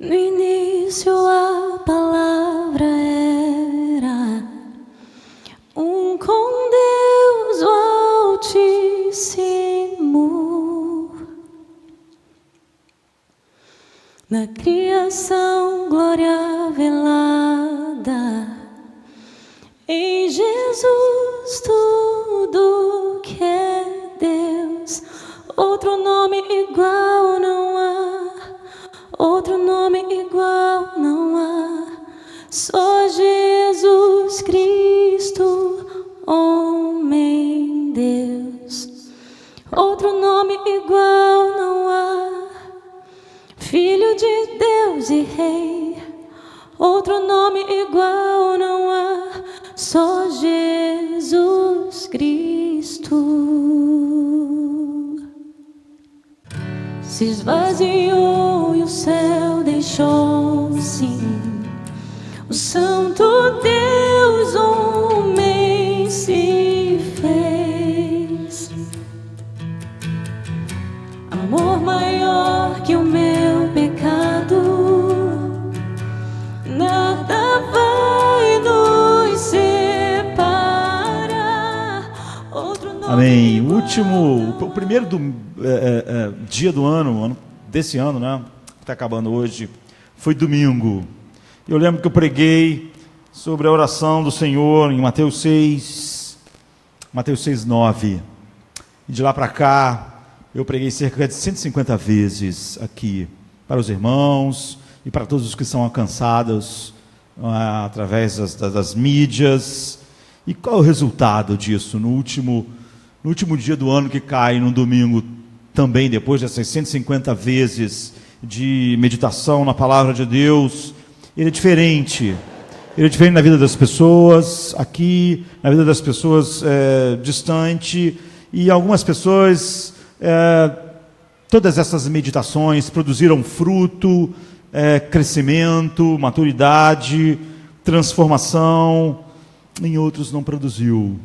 No início a palavra era com Deus o Altíssimo. Na criação glória velada, em Jesus tudo que é Deus. Outro nome igual não há, outro nome igual não há. Só Jesus Cristo, homem Deus. Outro nome igual não há. Filho de Deus e Rei. Outro nome igual não há. Só Jesus Cristo. Se esvaziou e o céu deixou, sim. O Santo Deus homem se fez. Amor maior que o meu pecado, nada vai nos separar. Amém. O primeiro dia do ano desse ano, né, que está acabando hoje, foi domingo. Eu lembro que eu preguei sobre a oração do Senhor em Mateus 6, Mateus 6:9. E de lá para cá, eu preguei cerca de 150 vezes aqui, para os irmãos e para todos os que são alcançados através das mídias. E qual é o resultado disso no último dia do ano, que cai no domingo também, depois dessas 150 vezes de meditação na palavra de Deus? Ele é diferente. Ele é diferente na vida das pessoas aqui, na vida das pessoas distante. E algumas pessoas, todas essas meditações produziram fruto, crescimento, maturidade, transformação. Em outros não produziu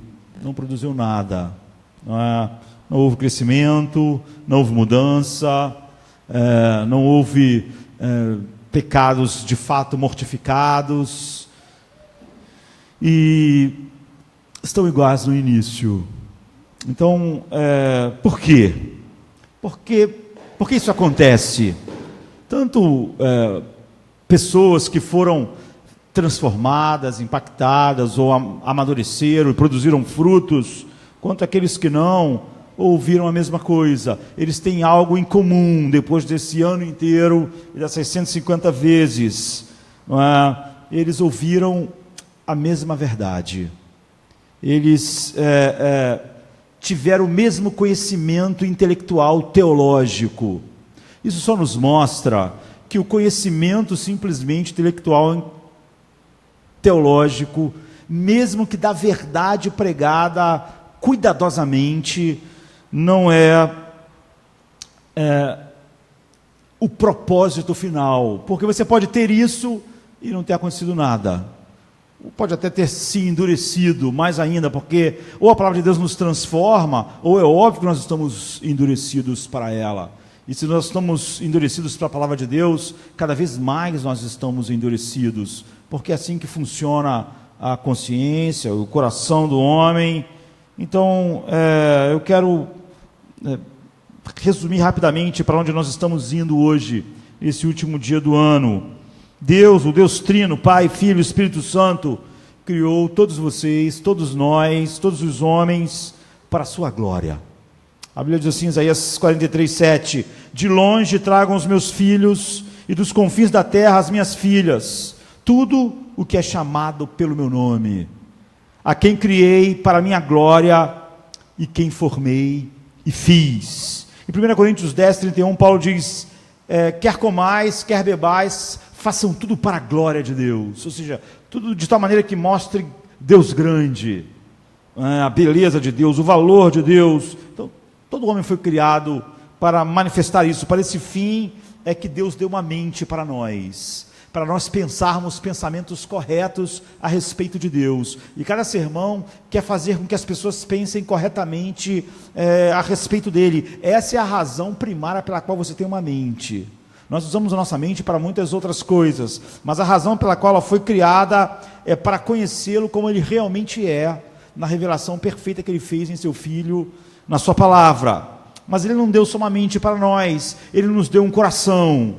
nada. Não houve crescimento, não houve mudança, não houve pecados de fato mortificados, e estão iguais no início. Então, por quê? Por que isso acontece? Tanto pessoas que foram transformadas, impactadas, ou amadureceram e produziram frutos, quanto aqueles que não ouviram a mesma coisa. Eles têm algo em comum depois desse ano inteiro, dessas 150 vezes. Não é? Eles ouviram a mesma verdade. Eles tiveram o mesmo conhecimento intelectual teológico. Isso só nos mostra que o conhecimento simplesmente intelectual teológico, mesmo que da verdade pregada cuidadosamente, não é o propósito final, porque você pode ter isso e não ter acontecido nada, pode até ter se endurecido mais ainda, porque ou a palavra de Deus nos transforma, ou é óbvio que nós estamos endurecidos para ela. E se nós estamos endurecidos para a palavra de Deus, cada vez mais nós estamos endurecidos, porque é assim que funciona a consciência, o coração do homem. Então, eu quero resumir rapidamente para onde nós estamos indo hoje, esse último dia do ano. Deus, o Deus Trino, Pai, Filho e Espírito Santo, criou todos vocês, todos nós, todos os homens, para a sua glória. A Bíblia diz assim, Isaías 43:7, de longe tragam os meus filhos, e dos confins da terra as minhas filhas, tudo o que é chamado pelo meu nome, a quem criei para a minha glória, e quem formei e fiz. Em 1 Coríntios 10:31, Paulo diz, quer comais, quer bebais, façam tudo para a glória de Deus, ou seja, tudo de tal maneira que mostre Deus grande, a beleza de Deus, o valor de Deus. Então, todo homem foi criado para manifestar isso. Para esse fim é que Deus deu uma mente para nós pensarmos pensamentos corretos a respeito de Deus. E cada sermão quer fazer com que as pessoas pensem corretamente a respeito dele. Essa é a razão primária pela qual você tem uma mente. Nós usamos a nossa mente para muitas outras coisas, mas a razão pela qual ela foi criada é para conhecê-lo como ele realmente é, na revelação perfeita que ele fez em seu Filho, na sua palavra. Mas ele não deu só uma mente para nós, ele nos deu um coração,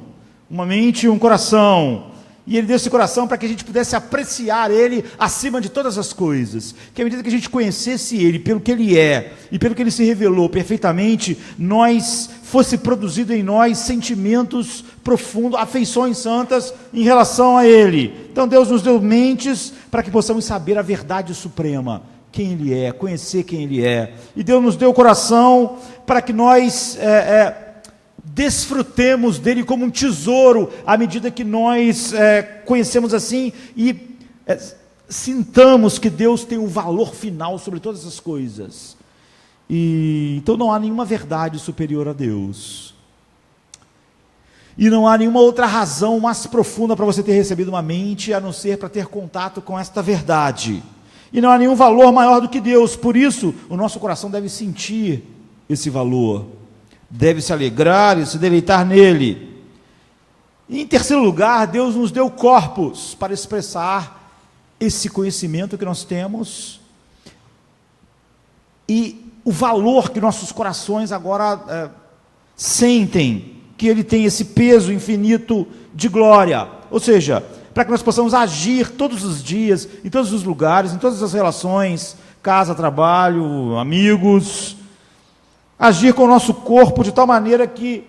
uma mente e um coração. E ele deu esse coração para que a gente pudesse apreciar ele acima de todas as coisas. Que à medida que a gente conhecesse ele pelo que ele é e pelo que ele se revelou perfeitamente, fosse produzido em nós sentimentos profundos, afeições santas em relação a ele. Então Deus nos deu mentes para que possamos saber a verdade suprema, quem ele é, conhecer quem ele é. E Deus nos deu o coração para que nós desfrutemos dele como um tesouro, à medida que nós conhecemos assim e sintamos que Deus tem o valor final sobre todas as coisas. Então não há nenhuma verdade superior a Deus. E não há nenhuma outra razão mais profunda para você ter recebido uma mente, a não ser para ter contato com esta verdade. E não há nenhum valor maior do que Deus. Por isso, o nosso coração deve sentir esse valor, deve se alegrar e se deleitar nele. E em terceiro lugar, Deus nos deu corpos para expressar esse conhecimento que nós temos e o valor que nossos corações agora sentem, que ele tem esse peso infinito de glória. Ou seja, para que nós possamos agir todos os dias, em todos os lugares, em todas as relações, casa, trabalho, amigos, agir com o nosso corpo de tal maneira que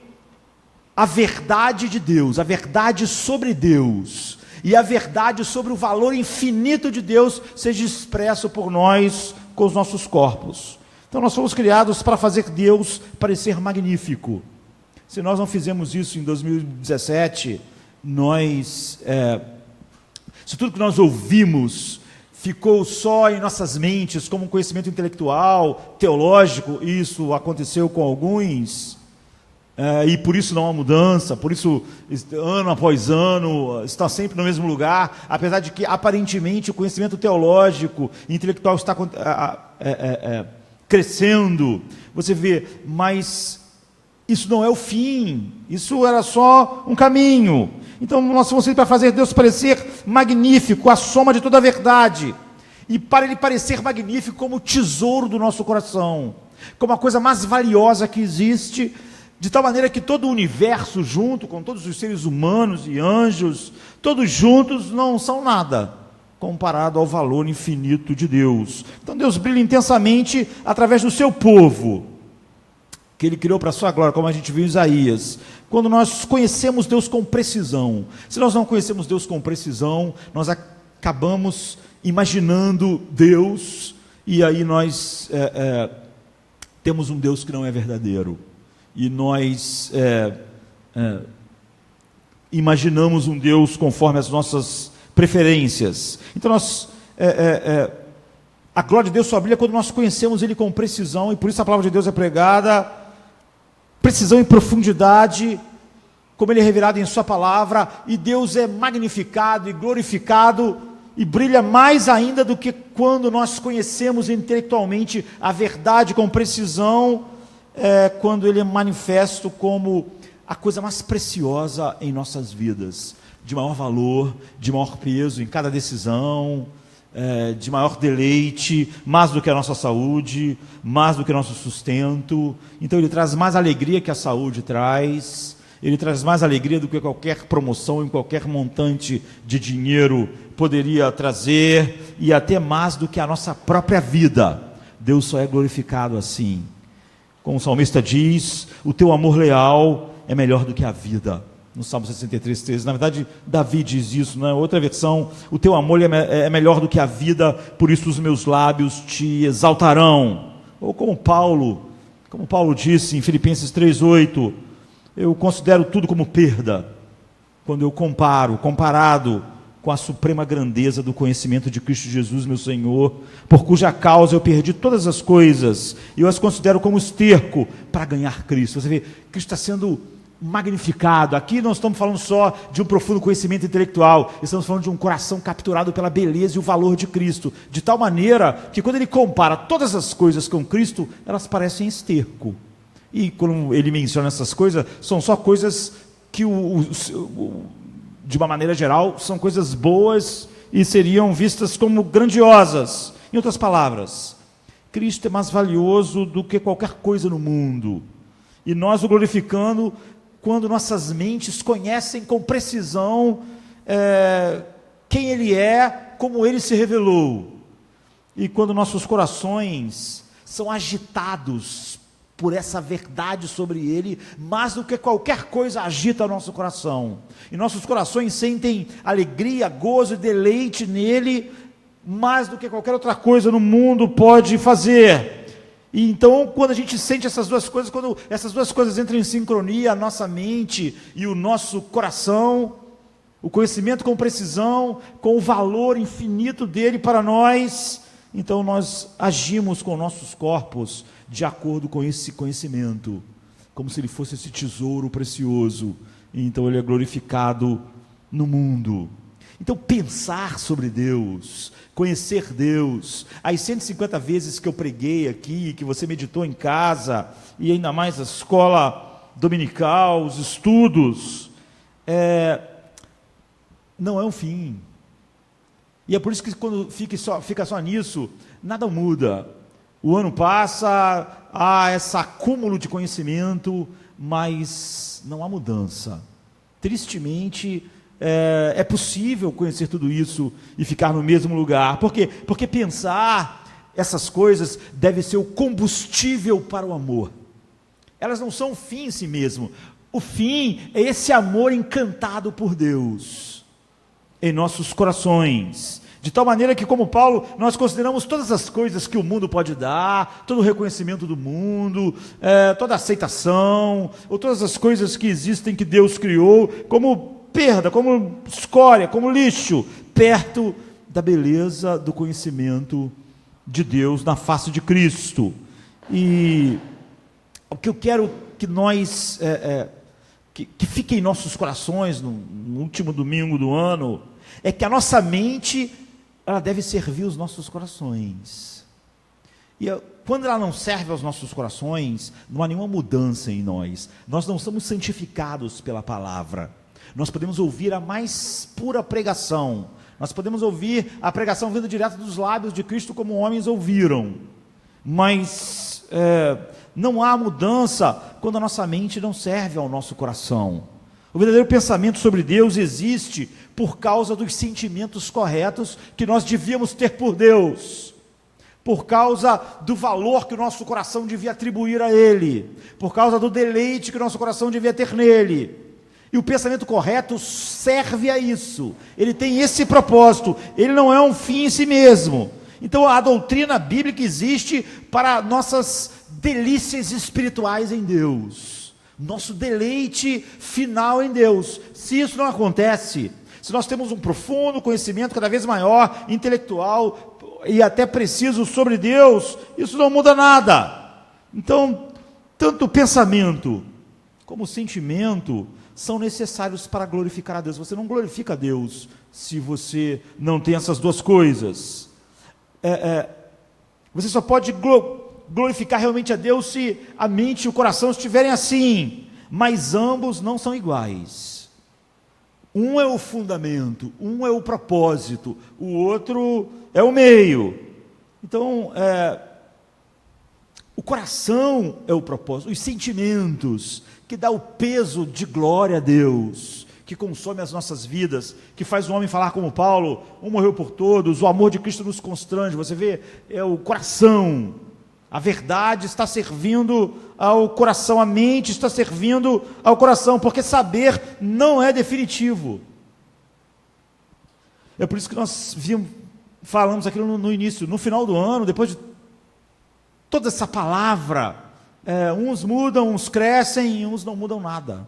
a verdade de Deus, a verdade sobre Deus e a verdade sobre o valor infinito de Deus seja expresso por nós com os nossos corpos. Então nós fomos criados para fazer Deus parecer magnífico. Se nós não fizemos isso em 2017, se tudo que nós ouvimos ficou só em nossas mentes como um conhecimento intelectual, teológico, isso aconteceu com alguns, e por isso não há mudança, por isso ano após ano está sempre no mesmo lugar, apesar de que aparentemente o conhecimento teológico e intelectual está crescendo, você vê, mas isso não é o fim, isso era só um caminho. Então nós fomos para fazer Deus parecer magnífico, a soma de toda a verdade, e para ele parecer magnífico como o tesouro do nosso coração, como a coisa mais valiosa que existe, de tal maneira que todo o universo junto, com todos os seres humanos e anjos, todos juntos não são nada, comparado ao valor infinito de Deus. Então Deus brilha intensamente através do seu povo, que ele criou para a sua glória, como a gente viu em Isaías, quando nós conhecemos Deus com precisão. Se nós não conhecemos Deus com precisão, nós acabamos imaginando Deus, e aí nós temos um Deus que não é verdadeiro, e nós imaginamos um Deus conforme as nossas preferências. Então a glória de Deus só brilha quando nós conhecemos Ele com precisão, e por isso a palavra de Deus é pregada, precisão e profundidade, como Ele é revelado em sua palavra, e Deus é magnificado e glorificado, e brilha mais ainda do que quando nós conhecemos intelectualmente a verdade com precisão, quando Ele é manifesto como a coisa mais preciosa em nossas vidas, de maior valor, de maior peso em cada decisão, de maior deleite, mais do que a nossa saúde, mais do que o nosso sustento. Então ele traz mais alegria que a saúde traz, ele traz mais alegria do que qualquer promoção em qualquer montante de dinheiro poderia trazer, e até mais do que a nossa própria vida. Deus só é glorificado assim. Como o salmista diz, o teu amor leal é melhor do que a vida. No Salmo 63, 13, na verdade, Davi diz isso, né? Outra versão, o teu amor é melhor do que a vida, por isso os meus lábios te exaltarão. Ou como Paulo disse em Filipenses 3:8, eu considero tudo como perda, quando eu comparado com a suprema grandeza do conhecimento de Cristo Jesus, meu Senhor, por cuja causa eu perdi todas as coisas, e eu as considero como esterco para ganhar Cristo. Você vê, Cristo está sendo magnificado. Aqui não estamos falando só de um profundo conhecimento intelectual, estamos falando de um coração capturado pela beleza e o valor de Cristo, de tal maneira que quando ele compara todas as coisas com Cristo, elas parecem esterco. E quando ele menciona essas coisas, são só coisas que, de uma maneira geral, são coisas boas e seriam vistas como grandiosas. Em outras palavras, Cristo é mais valioso do que qualquer coisa no mundo. E nós o glorificando quando nossas mentes conhecem com precisão quem Ele é, como Ele se revelou. E quando nossos corações são agitados por essa verdade sobre Ele, mais do que qualquer coisa agita o nosso coração. E nossos corações sentem alegria, gozo e deleite nele, mais do que qualquer outra coisa no mundo pode fazer. E então, quando a gente sente essas duas coisas, quando essas duas coisas entram em sincronia, a nossa mente e o nosso coração, o conhecimento com precisão, com o valor infinito dele para nós, então nós agimos com nossos corpos de acordo com esse conhecimento, como se ele fosse esse tesouro precioso, e então ele é glorificado no mundo. Então pensar sobre Deus, conhecer Deus, as 150 vezes que eu preguei aqui, que você meditou em casa, e ainda mais a escola dominical, os estudos, não é um fim. E é por isso que quando fica só nisso, nada muda. O ano passa, há esse acúmulo de conhecimento, mas não há mudança. Tristemente, é possível conhecer tudo isso e ficar no mesmo lugar. Por quê? Porque pensar essas coisas deve ser o combustível para o amor. Elas não são o fim em si mesmo. O fim é esse amor encantado por Deus em nossos corações, de tal maneira que, como Paulo, nós consideramos todas as coisas que o mundo pode dar, todo o reconhecimento do mundo, toda a aceitação, ou todas as coisas que existem que Deus criou, como perda, como escória, como lixo, perto da beleza do conhecimento de Deus na face de Cristo. E o que eu quero que nós... que fique em nossos corações no último domingo do ano, é que a nossa mente, ela deve servir os nossos corações. E quando ela não serve aos nossos corações, não há nenhuma mudança em nós. Nós não somos santificados pela palavra. Nós podemos ouvir a mais pura pregação. Nós podemos ouvir a pregação vindo direto dos lábios de Cristo, como homens ouviram. Mas não há mudança quando a nossa mente não serve ao nosso coração. O verdadeiro pensamento sobre Deus existe por causa dos sentimentos corretos que nós devíamos ter por Deus, por causa do valor que o nosso coração devia atribuir a Ele, por causa do deleite que o nosso coração devia ter nele. E o pensamento correto serve a isso, ele tem esse propósito, ele não é um fim em si mesmo. Então a doutrina bíblica existe para nossas delícias espirituais em Deus, nosso deleite final em Deus. Se isso não acontece, se nós temos um profundo conhecimento cada vez maior, intelectual e até preciso sobre Deus, isso não muda nada. Então, tanto o pensamento como o sentimento são necessários para glorificar a Deus. Você não glorifica a Deus se você não tem essas duas coisas. Você só pode glorificar realmente a Deus se a mente e o coração estiverem assim, mas ambos não são iguais. Um é o fundamento, um é o propósito, o outro é o meio. Então, o coração é o propósito, os sentimentos, que dá o peso de glória a Deus, que consome as nossas vidas, que faz o homem falar como Paulo, um morreu por todos, o amor de Cristo nos constrange. Você vê, é o coração, a verdade está servindo ao coração, a mente está servindo ao coração, porque saber não é definitivo. É por isso que nós falamos aqui no início, no final do ano, depois de toda essa palavra, uns mudam, uns crescem, uns não mudam nada.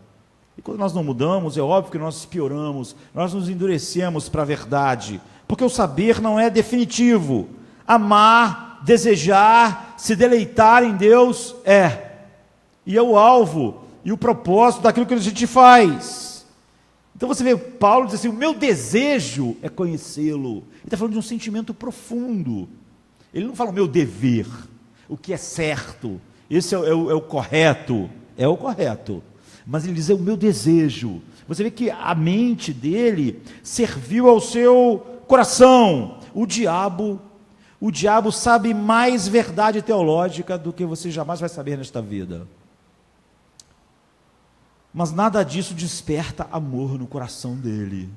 E quando nós não mudamos, é óbvio que nós pioramos, nós nos endurecemos para a verdade, porque o saber não é definitivo. Amar, desejar, se deleitar em Deus e é o alvo e o propósito daquilo que a gente faz. Então você vê, Paulo diz assim, o meu desejo é conhecê-lo. Ele está falando de um sentimento profundo. Ele não fala o meu dever, o que é certo, esse é o correto, é o correto. Mas ele diz, é o meu desejo. Você vê que a mente dele serviu ao seu coração. O diabo sabe mais verdade teológica do que você jamais vai saber nesta vida. Mas nada disso desperta amor no coração dele,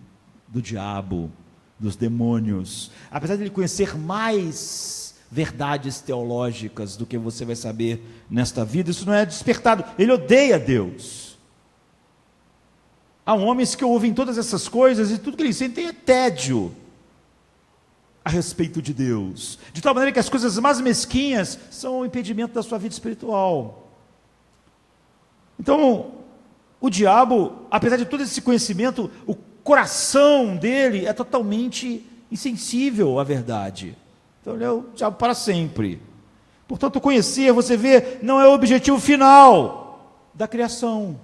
do diabo, dos demônios. Apesar de ele conhecer mais verdades teológicas do que você vai saber nesta vida, isso não é despertado. Ele odeia Deus. Há homens que ouvem todas essas coisas e tudo que eles sentem é tédio a respeito de Deus, de tal maneira que as coisas mais mesquinhas são um impedimento da sua vida espiritual. Então, o diabo, apesar de todo esse conhecimento, o coração dele é totalmente insensível à verdade. Então ele é o diabo para sempre. Portanto, conhecer, você vê, não é o objetivo final da criação.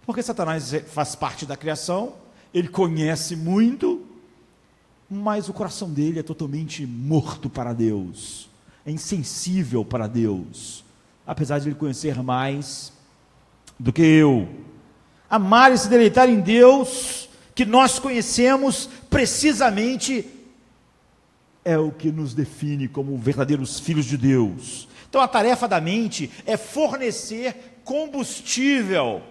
Porque Satanás faz parte da criação, ele conhece muito, mas o coração dele é totalmente morto para Deus, é insensível para Deus, apesar de ele conhecer mais do que eu. Amar e se deleitar em Deus, que nós conhecemos precisamente, é o que nos define como verdadeiros filhos de Deus. Então a tarefa da mente é fornecer combustível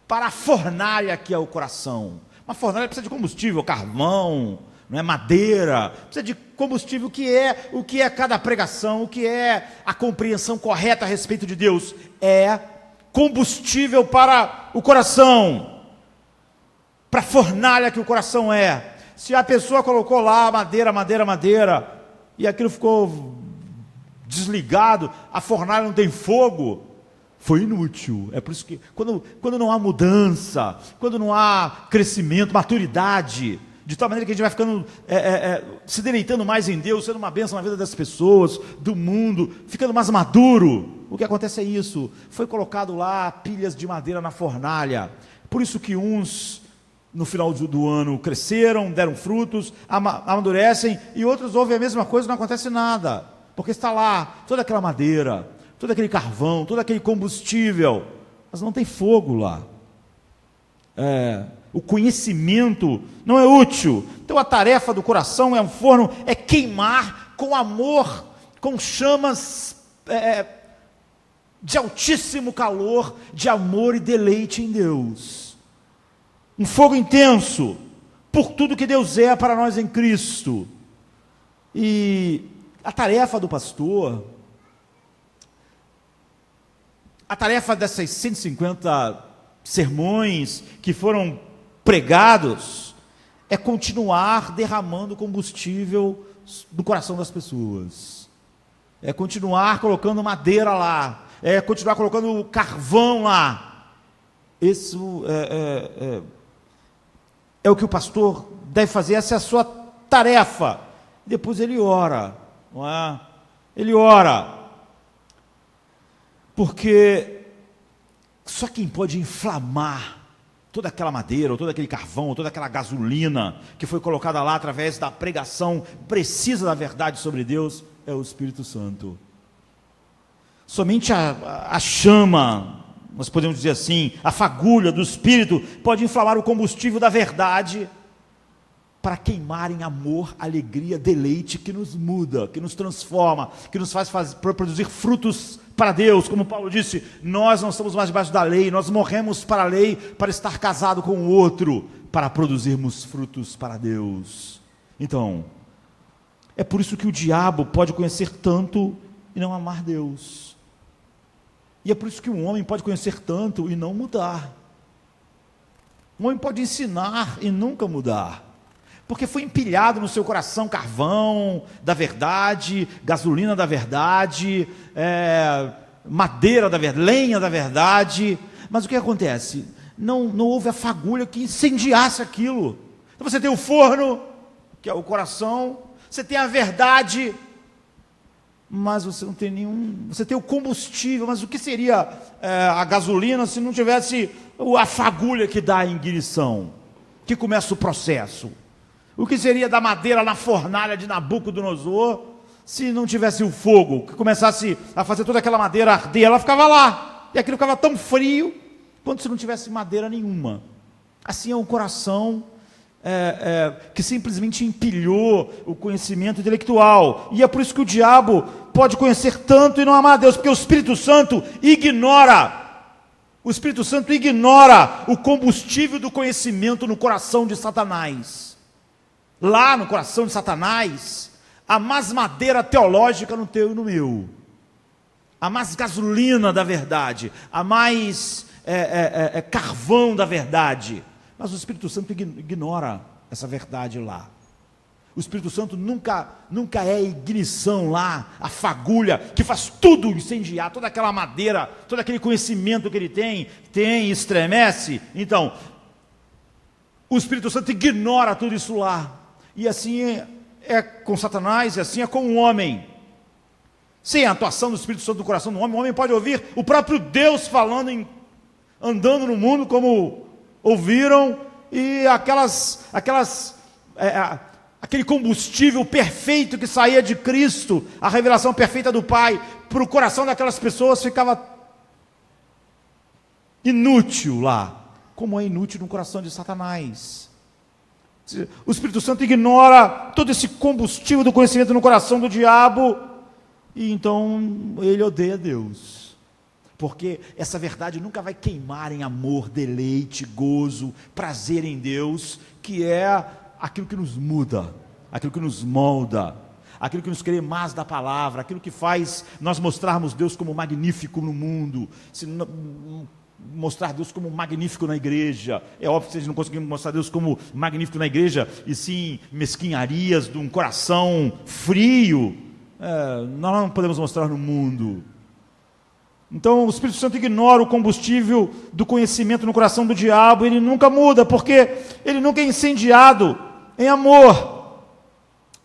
para a fornalha que é o coração. Uma fornalha precisa de combustível, carvão, não é madeira, precisa de combustível, o que é cada pregação, o que é a compreensão correta a respeito de Deus, é combustível para o coração, para a fornalha que o coração é. Se a pessoa colocou lá madeira, e aquilo ficou desligado, a fornalha não tem fogo, foi inútil. É por isso que quando não há mudança, quando não há crescimento, maturidade, de tal maneira que a gente vai ficando se deleitando mais em Deus, sendo uma bênção na vida das pessoas, do mundo, ficando mais maduro, o que acontece é isso, foi colocado lá pilhas de madeira na fornalha. Por isso que uns no final do ano cresceram, deram frutos, amadurecem, e outros ouvem a mesma coisa e não acontece nada, porque está lá toda aquela madeira, todo aquele carvão, todo aquele combustível, mas não tem fogo lá. O conhecimento não é útil. Então a tarefa do coração é um forno, é queimar com amor, com chamas de altíssimo calor, de amor e deleite em Deus. Um fogo intenso por tudo que Deus é para nós em Cristo. E a tarefa do pastor, a tarefa dessas 150 sermões que foram pregados, é continuar derramando combustível no coração das pessoas, é continuar colocando madeira lá, é continuar colocando carvão lá. Isso é o que o pastor deve fazer, essa é a sua tarefa. Depois ele ora, não é? Ele ora, porque só quem pode inflamar toda aquela madeira, ou todo aquele carvão, ou toda aquela gasolina que foi colocada lá através da pregação precisa da verdade sobre Deus, é o Espírito Santo. Somente a chama, nós podemos dizer assim, a fagulha do Espírito pode inflamar o combustível da verdade para queimar em amor, alegria, deleite que nos muda, que nos transforma, que nos faz produzir frutos para Deus. Como Paulo disse, nós não estamos mais debaixo da lei, nós morremos para a lei, para estar casado com o outro, para produzirmos frutos para Deus. Então, é por isso que o diabo pode conhecer tanto e não amar Deus. E é por isso que um homem pode conhecer tanto e não mudar. Um homem pode ensinar e nunca mudar, porque foi empilhado no seu coração carvão da verdade, gasolina da verdade, madeira da verdade, lenha da verdade. Mas o que acontece? Não houve a fagulha que incendiasse aquilo. Então você tem o forno, que é o coração, você tem a verdade, mas você não tem nenhum. Você tem o combustível, mas o que seria a gasolina se não tivesse a fagulha que dá a ignição, que começa o processo? O que seria da madeira na fornalha de Nabucodonosor se não tivesse o fogo, que começasse a fazer toda aquela madeira arder? Ela ficava lá, e aquilo ficava tão frio, quanto se não tivesse madeira nenhuma. Assim é o coração que simplesmente empilhou o conhecimento intelectual. E é por isso que o diabo pode conhecer tanto e não amar a Deus, porque o Espírito Santo ignora. O Espírito Santo ignora o combustível do conhecimento no coração de Satanás. Lá no coração de Satanás, há mais madeira teológica no teu e no meu. Há mais gasolina da verdade. Há mais carvão da verdade. Mas o Espírito Santo ignora essa verdade lá. O Espírito Santo nunca é a ignição lá, a fagulha que faz tudo incendiar, toda aquela madeira, todo aquele conhecimento que ele tem, estremece. Então, o Espírito Santo ignora tudo isso lá. E assim é com Satanás, e assim é com o homem. Sem a atuação do Espírito Santo no coração do homem, o homem pode ouvir o próprio Deus falando, andando no mundo como ouviram, e aquele combustível perfeito que saía de Cristo, a revelação perfeita do Pai, para o coração daquelas pessoas ficava inútil lá, como é inútil no coração de Satanás. O Espírito Santo ignora todo esse combustível do conhecimento no coração do diabo, e então ele odeia Deus. Porque essa verdade nunca vai queimar em amor, deleite, gozo, prazer em Deus, que é aquilo que nos muda, aquilo que nos molda, aquilo que nos querer mais da palavra, aquilo que faz nós mostrarmos Deus como magnífico no mundo, mostrar Deus como magnífico na igreja. É óbvio que vocês não conseguimos mostrar Deus como magnífico na igreja, e sim mesquinharias de um coração frio, nós não podemos mostrar no mundo. Então o Espírito Santo ignora o combustível do conhecimento no coração do diabo. Ele nunca muda, porque ele nunca é incendiado em amor.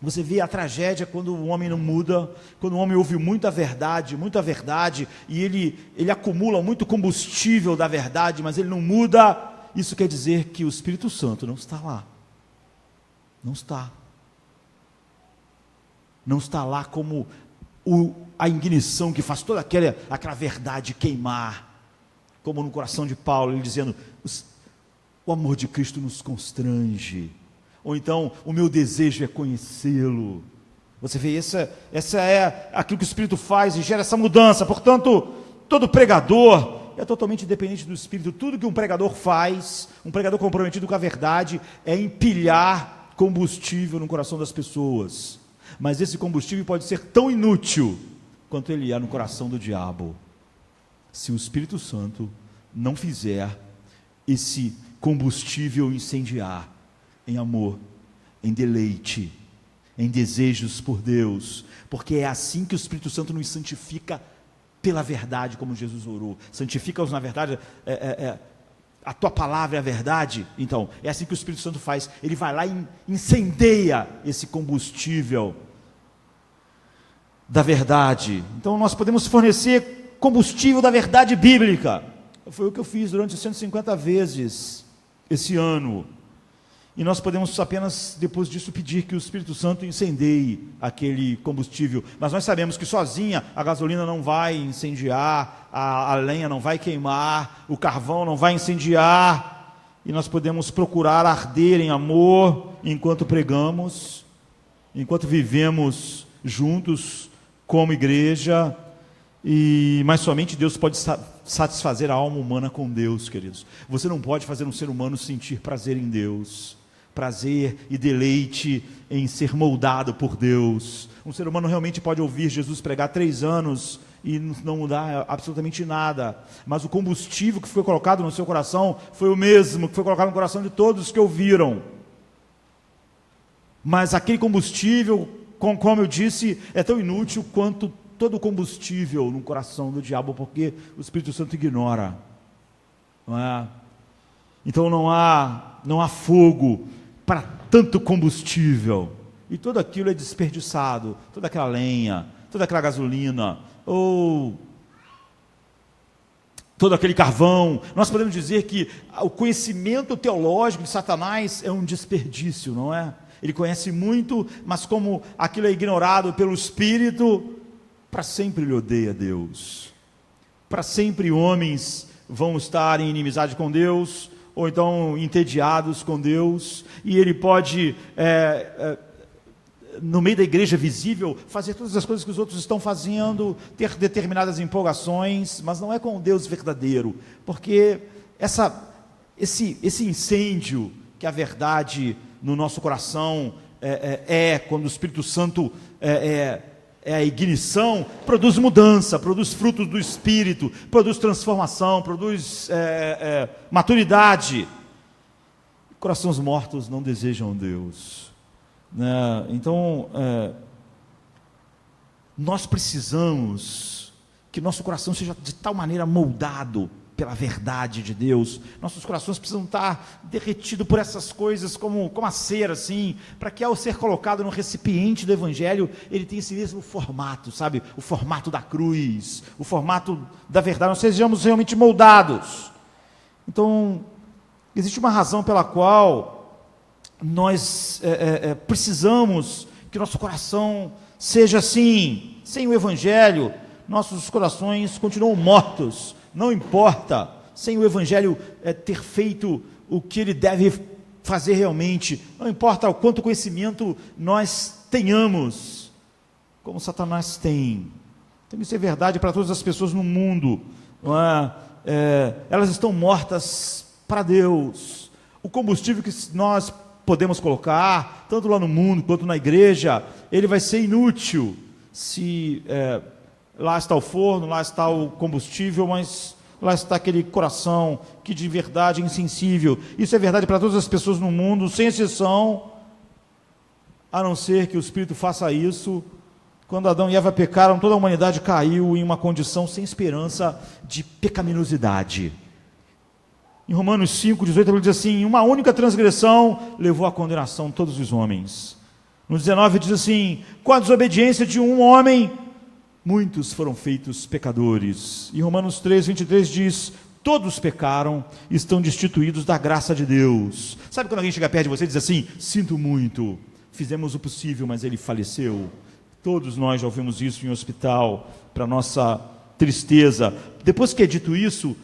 Você vê a tragédia quando o homem não muda, quando o homem ouve muita verdade, e ele acumula muito combustível da verdade, mas ele não muda. Isso quer dizer que o Espírito Santo não está lá. Não está. Não está lá como a ignição que faz toda aquela verdade queimar, como no coração de Paulo, ele dizendo, o amor de Cristo nos constrange, ou então, o meu desejo é conhecê-lo. Você vê, essa é aquilo que o Espírito faz e gera essa mudança. Portanto, todo pregador é totalmente dependente do Espírito. Tudo que um pregador faz, um pregador comprometido com a verdade, é empilhar combustível no coração das pessoas. Mas esse combustível pode ser tão inútil quanto ele é no coração do diabo, se o Espírito Santo não fizer esse combustível incendiar em amor, em deleite, em desejos por Deus, porque é assim que o Espírito Santo nos santifica pela verdade, como Jesus orou. Santifica-os na verdade, a tua palavra é a verdade. Então, é assim que o Espírito Santo faz. Ele vai lá e incendeia esse combustível da verdade. Então nós podemos fornecer combustível da verdade bíblica. Foi o que eu fiz durante 150 vezes esse ano. E nós podemos apenas, depois disso, pedir que o Espírito Santo incendeie aquele combustível. Mas nós sabemos que sozinha a gasolina não vai incendiar, a lenha não vai queimar, o carvão não vai incendiar. E nós podemos procurar arder em amor enquanto pregamos, enquanto vivemos juntos como igreja, mas somente Deus pode satisfazer a alma humana com Deus, queridos. Você não pode fazer um ser humano sentir prazer em Deus, prazer e deleite em ser moldado por Deus. Um ser humano realmente pode ouvir Jesus pregar 3 anos e não mudar absolutamente nada, mas o combustível que foi colocado no seu coração foi o mesmo que foi colocado no coração de todos que ouviram. Mas aquele combustível, como eu disse, é tão inútil quanto todo o combustível no coração do diabo, porque o Espírito Santo ignora, não é? Então não há fogo para tanto combustível, e tudo aquilo é desperdiçado, toda aquela lenha, toda aquela gasolina, ou todo aquele carvão. Nós podemos dizer que o conhecimento teológico de Satanás é um desperdício, não é? Ele conhece muito, mas como aquilo é ignorado pelo Espírito, para sempre ele odeia Deus. Para sempre homens vão estar em inimizade com Deus, ou então entediados com Deus, e ele pode, no meio da igreja visível, fazer todas as coisas que os outros estão fazendo, ter determinadas empolgações, mas não é com o Deus verdadeiro, porque esse incêndio que a verdade no nosso coração quando o Espírito Santo é a ignição, produz mudança, produz frutos do Espírito, produz transformação, produz maturidade. Corações mortos não desejam Deus, né? Então, nós precisamos que nosso coração seja de tal maneira moldado pela verdade de Deus. Nossos corações precisam estar derretidos por essas coisas como a cera, assim, para que ao ser colocado no recipiente do Evangelho, ele tenha esse mesmo formato, sabe? O formato da cruz, o formato da verdade, nós sejamos realmente moldados. Então, existe uma razão pela qual nós precisamos que nosso coração seja assim. Sem o Evangelho, nossos corações continuam mortos. Não importa, sem o Evangelho ter feito o que ele deve fazer realmente, não importa o quanto conhecimento nós tenhamos, como Satanás tem. Então isso é verdade para todas as pessoas no mundo, não é? Elas estão mortas para Deus. O combustível que nós podemos colocar, tanto lá no mundo quanto na igreja, ele vai ser inútil se lá está o forno, lá está o combustível, mas lá está aquele coração que de verdade é insensível. Isso é verdade para todas as pessoas no mundo, sem exceção, a não ser que o Espírito faça isso. Quando Adão e Eva pecaram, toda a humanidade caiu em uma condição sem esperança de pecaminosidade. Em Romanos 5:18, ele diz assim: uma única transgressão levou à condenação todos os homens. No 19 diz assim: com a desobediência de um homem, muitos foram feitos pecadores. E Romanos 3:23 diz: todos pecaram e estão destituídos da graça de Deus. Sabe quando alguém chega perto de você e diz assim: sinto muito, fizemos o possível, mas ele faleceu? Todos nós já ouvimos isso em hospital, para nossa tristeza. Depois que é dito isso,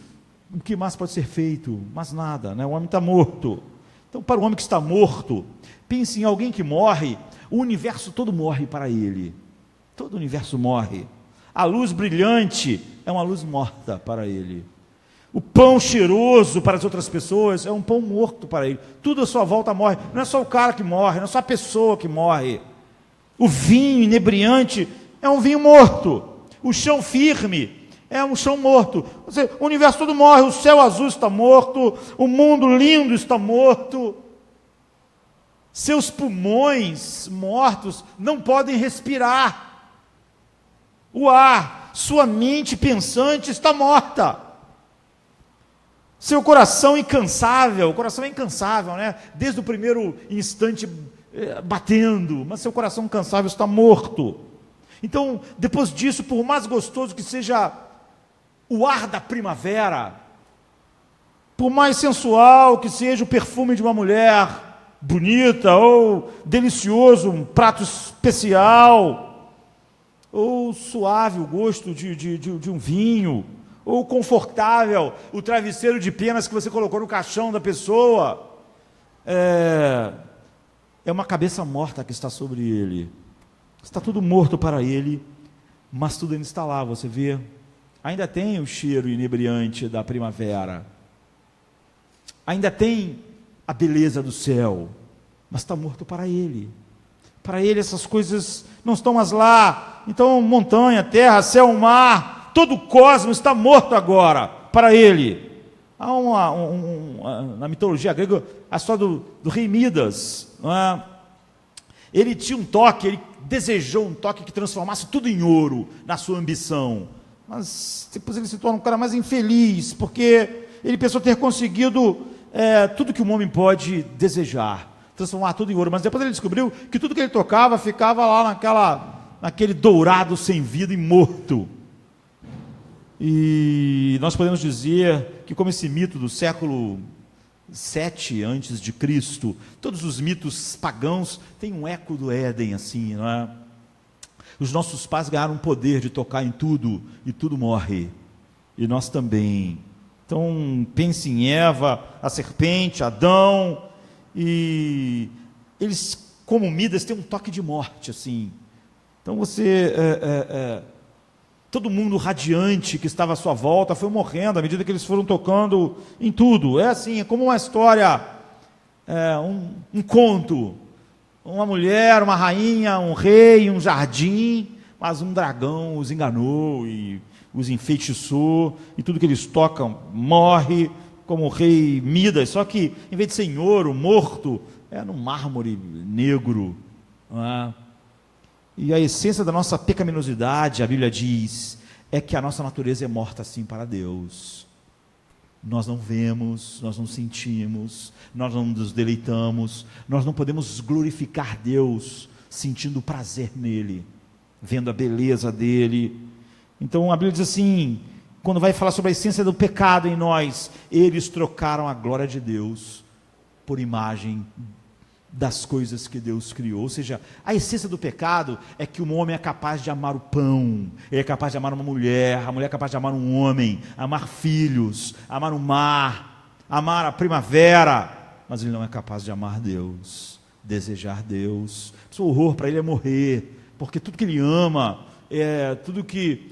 o que mais pode ser feito? Mas nada, né? O homem está morto. Então, para o homem que está morto, pense em alguém que morre, o universo todo morre para ele. Todo o universo morre. A luz brilhante é uma luz morta para ele. O pão cheiroso para as outras pessoas é um pão morto para ele. Tudo à sua volta morre. Não é só o cara que morre, não é só a pessoa que morre. O vinho inebriante é um vinho morto. O chão firme é um chão morto. O universo todo morre. O céu azul está morto. O mundo lindo está morto. Seus pulmões mortos não podem respirar o ar. Sua mente pensante está morta. Seu coração incansável, o coração é incansável, né? Desde o primeiro instante batendo, mas seu coração incansável está morto. Então, depois disso, por mais gostoso que seja o ar da primavera, por mais sensual que seja o perfume de uma mulher bonita, ou delicioso, um prato especial, ou suave o gosto de um vinho, ou confortável o travesseiro de penas que você colocou no caixão da pessoa, é uma cabeça morta que está sobre ele. Está tudo morto para ele, mas tudo ainda está lá, você vê. Ainda tem o cheiro inebriante da primavera, ainda tem a beleza do céu, mas está morto para ele. Para ele essas coisas não estão mais lá. Então montanha, terra, céu, mar, todo o cosmos está morto agora para ele. Há na mitologia grega a história do rei Midas, não é? Ele tinha um toque, ele desejou um toque que transformasse tudo em ouro na sua ambição, mas depois ele se torna um cara mais infeliz, porque ele pensou ter conseguido tudo que um homem pode desejar, transformar tudo em ouro, mas depois ele descobriu que tudo que ele tocava ficava lá naquele dourado sem vida e morto. E nós podemos dizer que, como esse mito do século 7 antes de Cristo, todos os mitos pagãos têm um eco do Éden, assim, não é? Os nossos pais ganharam o poder de tocar em tudo, e tudo morre, e nós também Então, pense em Eva, a serpente, Adão, e eles, como Midas, têm um toque de morte, assim. Então você, todo mundo radiante que estava à sua volta foi morrendo à medida que eles foram tocando em tudo. É assim, é como uma história, um conto. Uma mulher, uma rainha, um rei, um jardim, mas um dragão os enganou e os enfeitiçou, e tudo que eles tocam morre, como o rei Midas, só que em vez de ser em ouro, morto, é no mármore negro. Não é? E a essência da nossa pecaminosidade, a Bíblia diz, é que a nossa natureza é morta assim para Deus. Nós não vemos, nós não sentimos, nós não nos deleitamos, nós não podemos glorificar Deus sentindo prazer nele, vendo a beleza dele. Então a Bíblia diz assim, quando vai falar sobre a essência do pecado em nós, eles trocaram a glória de Deus por imagem das coisas que Deus criou. Ou seja, a essência do pecado é que um homem é capaz de amar o pão, ele é capaz de amar uma mulher, a mulher é capaz de amar um homem, amar filhos, amar o mar, amar a primavera, mas ele não é capaz de amar Deus, desejar Deus. O horror para ele é morrer, porque tudo que ele ama, tudo que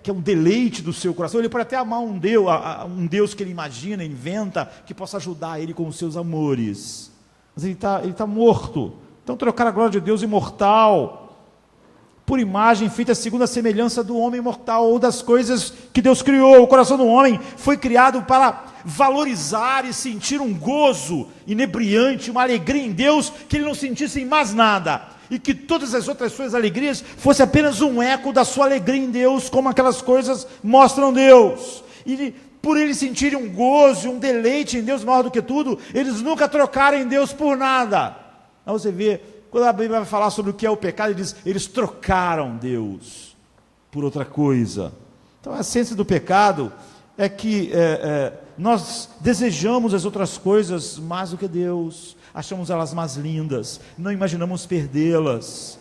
é um deleite do seu coração, ele pode até amar um Deus que ele imagina, inventa, que possa ajudar ele com os seus amores, mas ele está morto. Então trocar a glória de Deus imortal por imagem feita segundo a semelhança do homem mortal, ou das coisas que Deus criou. O coração do homem foi criado para valorizar e sentir um gozo inebriante, uma alegria em Deus, que ele não sentisse em mais nada, e que todas as outras suas alegrias fosse apenas um eco da sua alegria em Deus, como aquelas coisas mostram Deus. E por eles sentirem um gozo, um deleite em Deus maior do que tudo, eles nunca trocaram em Deus por nada. Aí você vê, quando a Bíblia vai falar sobre o que é o pecado, ele diz, eles trocaram Deus por outra coisa. Então a essência do pecado é que nós desejamos as outras coisas mais do que Deus, achamos elas mais lindas, não imaginamos perdê-las,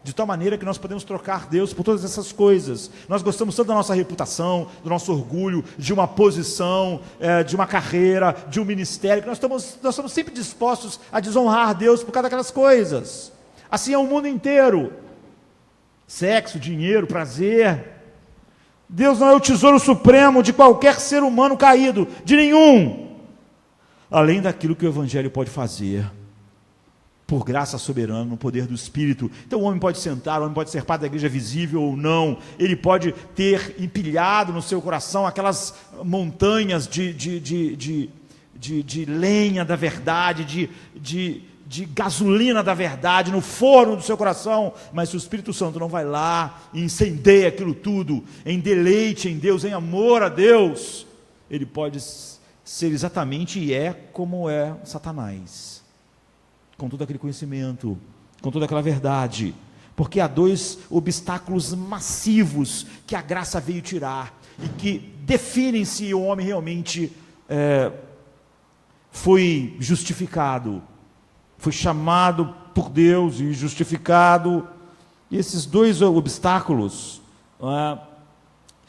de tal maneira que nós podemos trocar Deus por todas essas coisas. Nós gostamos tanto da nossa reputação, do nosso orgulho, de uma posição, de uma carreira, de um ministério, que nós estamos sempre dispostos a desonrar Deus por causa daquelas coisas. Assim é o mundo inteiro. Sexo, dinheiro, prazer. Deus não é o tesouro supremo de qualquer ser humano caído, de nenhum, além daquilo que o Evangelho pode fazer, por graça soberana, no poder do Espírito. Então o homem pode sentar, o homem pode ser parte da igreja visível ou não, ele pode ter empilhado no seu coração aquelas montanhas de lenha da verdade, de gasolina da verdade no forno do seu coração, mas se o Espírito Santo não vai lá e incendeia aquilo tudo, em deleite em Deus, em amor a Deus, ele pode ser exatamente e é como é Satanás, com todo aquele conhecimento, com toda aquela verdade, porque há dois obstáculos massivos que a graça veio tirar, e que definem se o homem realmente foi justificado, foi chamado por Deus e justificado. E esses dois obstáculos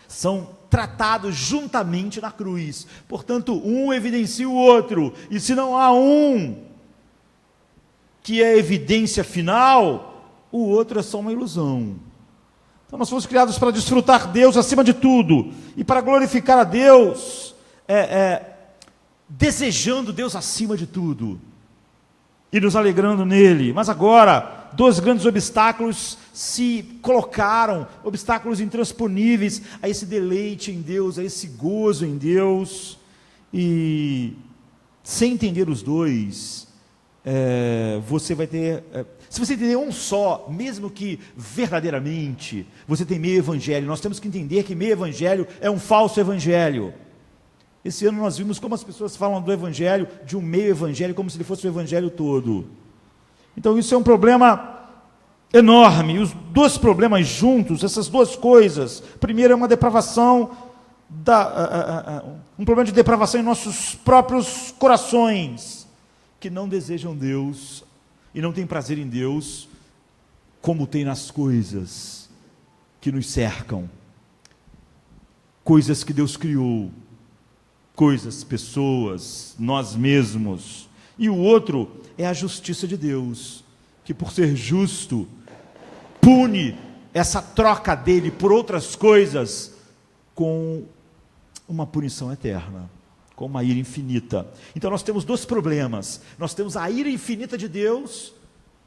são tratados juntamente na cruz, portanto um evidencia o outro, e se não há um que é a evidência final, o outro é só uma ilusão. Então nós fomos criados para desfrutar Deus acima de tudo, e para glorificar a Deus, desejando Deus acima de tudo, e nos alegrando nele. Mas agora, dois grandes obstáculos se colocaram, obstáculos intransponíveis a esse deleite em Deus, a esse gozo em Deus, e sem entender os dois, você vai ter, se você entender um só, mesmo que verdadeiramente, você tem meio evangelho. Nós temos que entender que meio evangelho é um falso evangelho. Esse ano nós vimos como as pessoas falam do evangelho, de um meio evangelho, como se ele fosse o evangelho todo. Então isso é um problema enorme, e os dois problemas juntos, essas duas coisas, primeiro é uma depravação, um problema de depravação em nossos próprios corações, que não desejam Deus, e não têm prazer em Deus, como tem nas coisas que nos cercam, coisas que Deus criou, coisas, pessoas, nós mesmos. E o outro é a justiça de Deus, que por ser justo, pune essa troca dele por outras coisas com uma punição eterna, com uma ira infinita. Então nós temos dois problemas. Nós temos a ira infinita de Deus,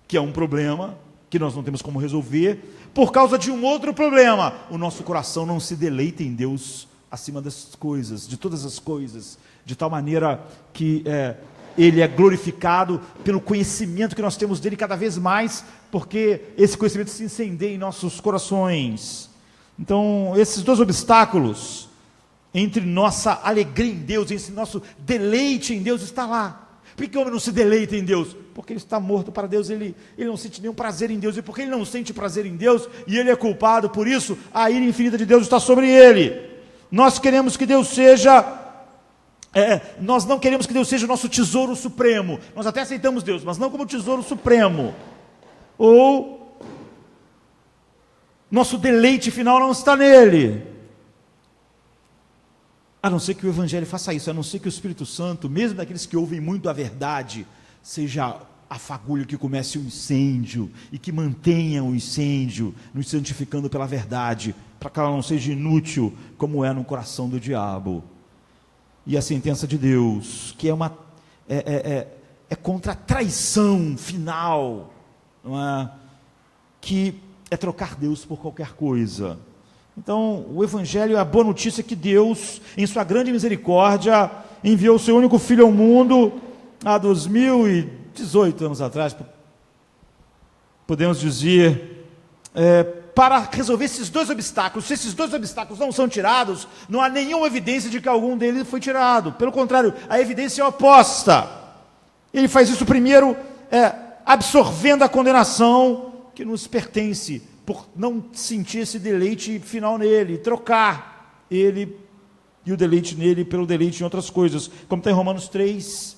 que é um problema que nós não temos como resolver, por causa de um outro problema: o nosso coração não se deleita em Deus acima das coisas, de todas as coisas, de tal maneira que Ele é glorificado pelo conhecimento que nós temos dele cada vez mais, porque esse conhecimento se incendeia em nossos corações. Então, esses dois obstáculos entre nossa alegria em Deus, entre nosso deleite em Deus, está lá. Por que o homem não se deleita em Deus? Porque ele está morto para Deus, ele não sente nenhum prazer em Deus, e porque ele não sente prazer em Deus, e ele é culpado, por isso a ira infinita de Deus está sobre ele. Nós queremos que Deus seja, nós não queremos que Deus seja o nosso tesouro supremo. Nós até aceitamos Deus, mas não como tesouro supremo. Ou nosso deleite final não está nele. A não ser que o Evangelho faça isso, a não ser que o Espírito Santo, mesmo daqueles que ouvem muito a verdade, seja a fagulha que comece o incêndio e que mantenha o incêndio, nos santificando pela verdade, para que ela não seja inútil, como é no coração do diabo. E a sentença de Deus, que é contra a traição final, não é? Que é trocar Deus por qualquer coisa. Então, o Evangelho é a boa notícia que Deus, em sua grande misericórdia, enviou o seu único Filho ao mundo há 2018 anos atrás, podemos dizer, para resolver esses dois obstáculos. Se esses dois obstáculos não são tirados, não há nenhuma evidência de que algum deles foi tirado. Pelo contrário, a evidência é oposta. Ele faz isso primeiro, absorvendo a condenação que nos pertence, por não sentir esse deleite final nele, trocar ele e o deleite nele pelo deleite em outras coisas, como está em Romanos 3,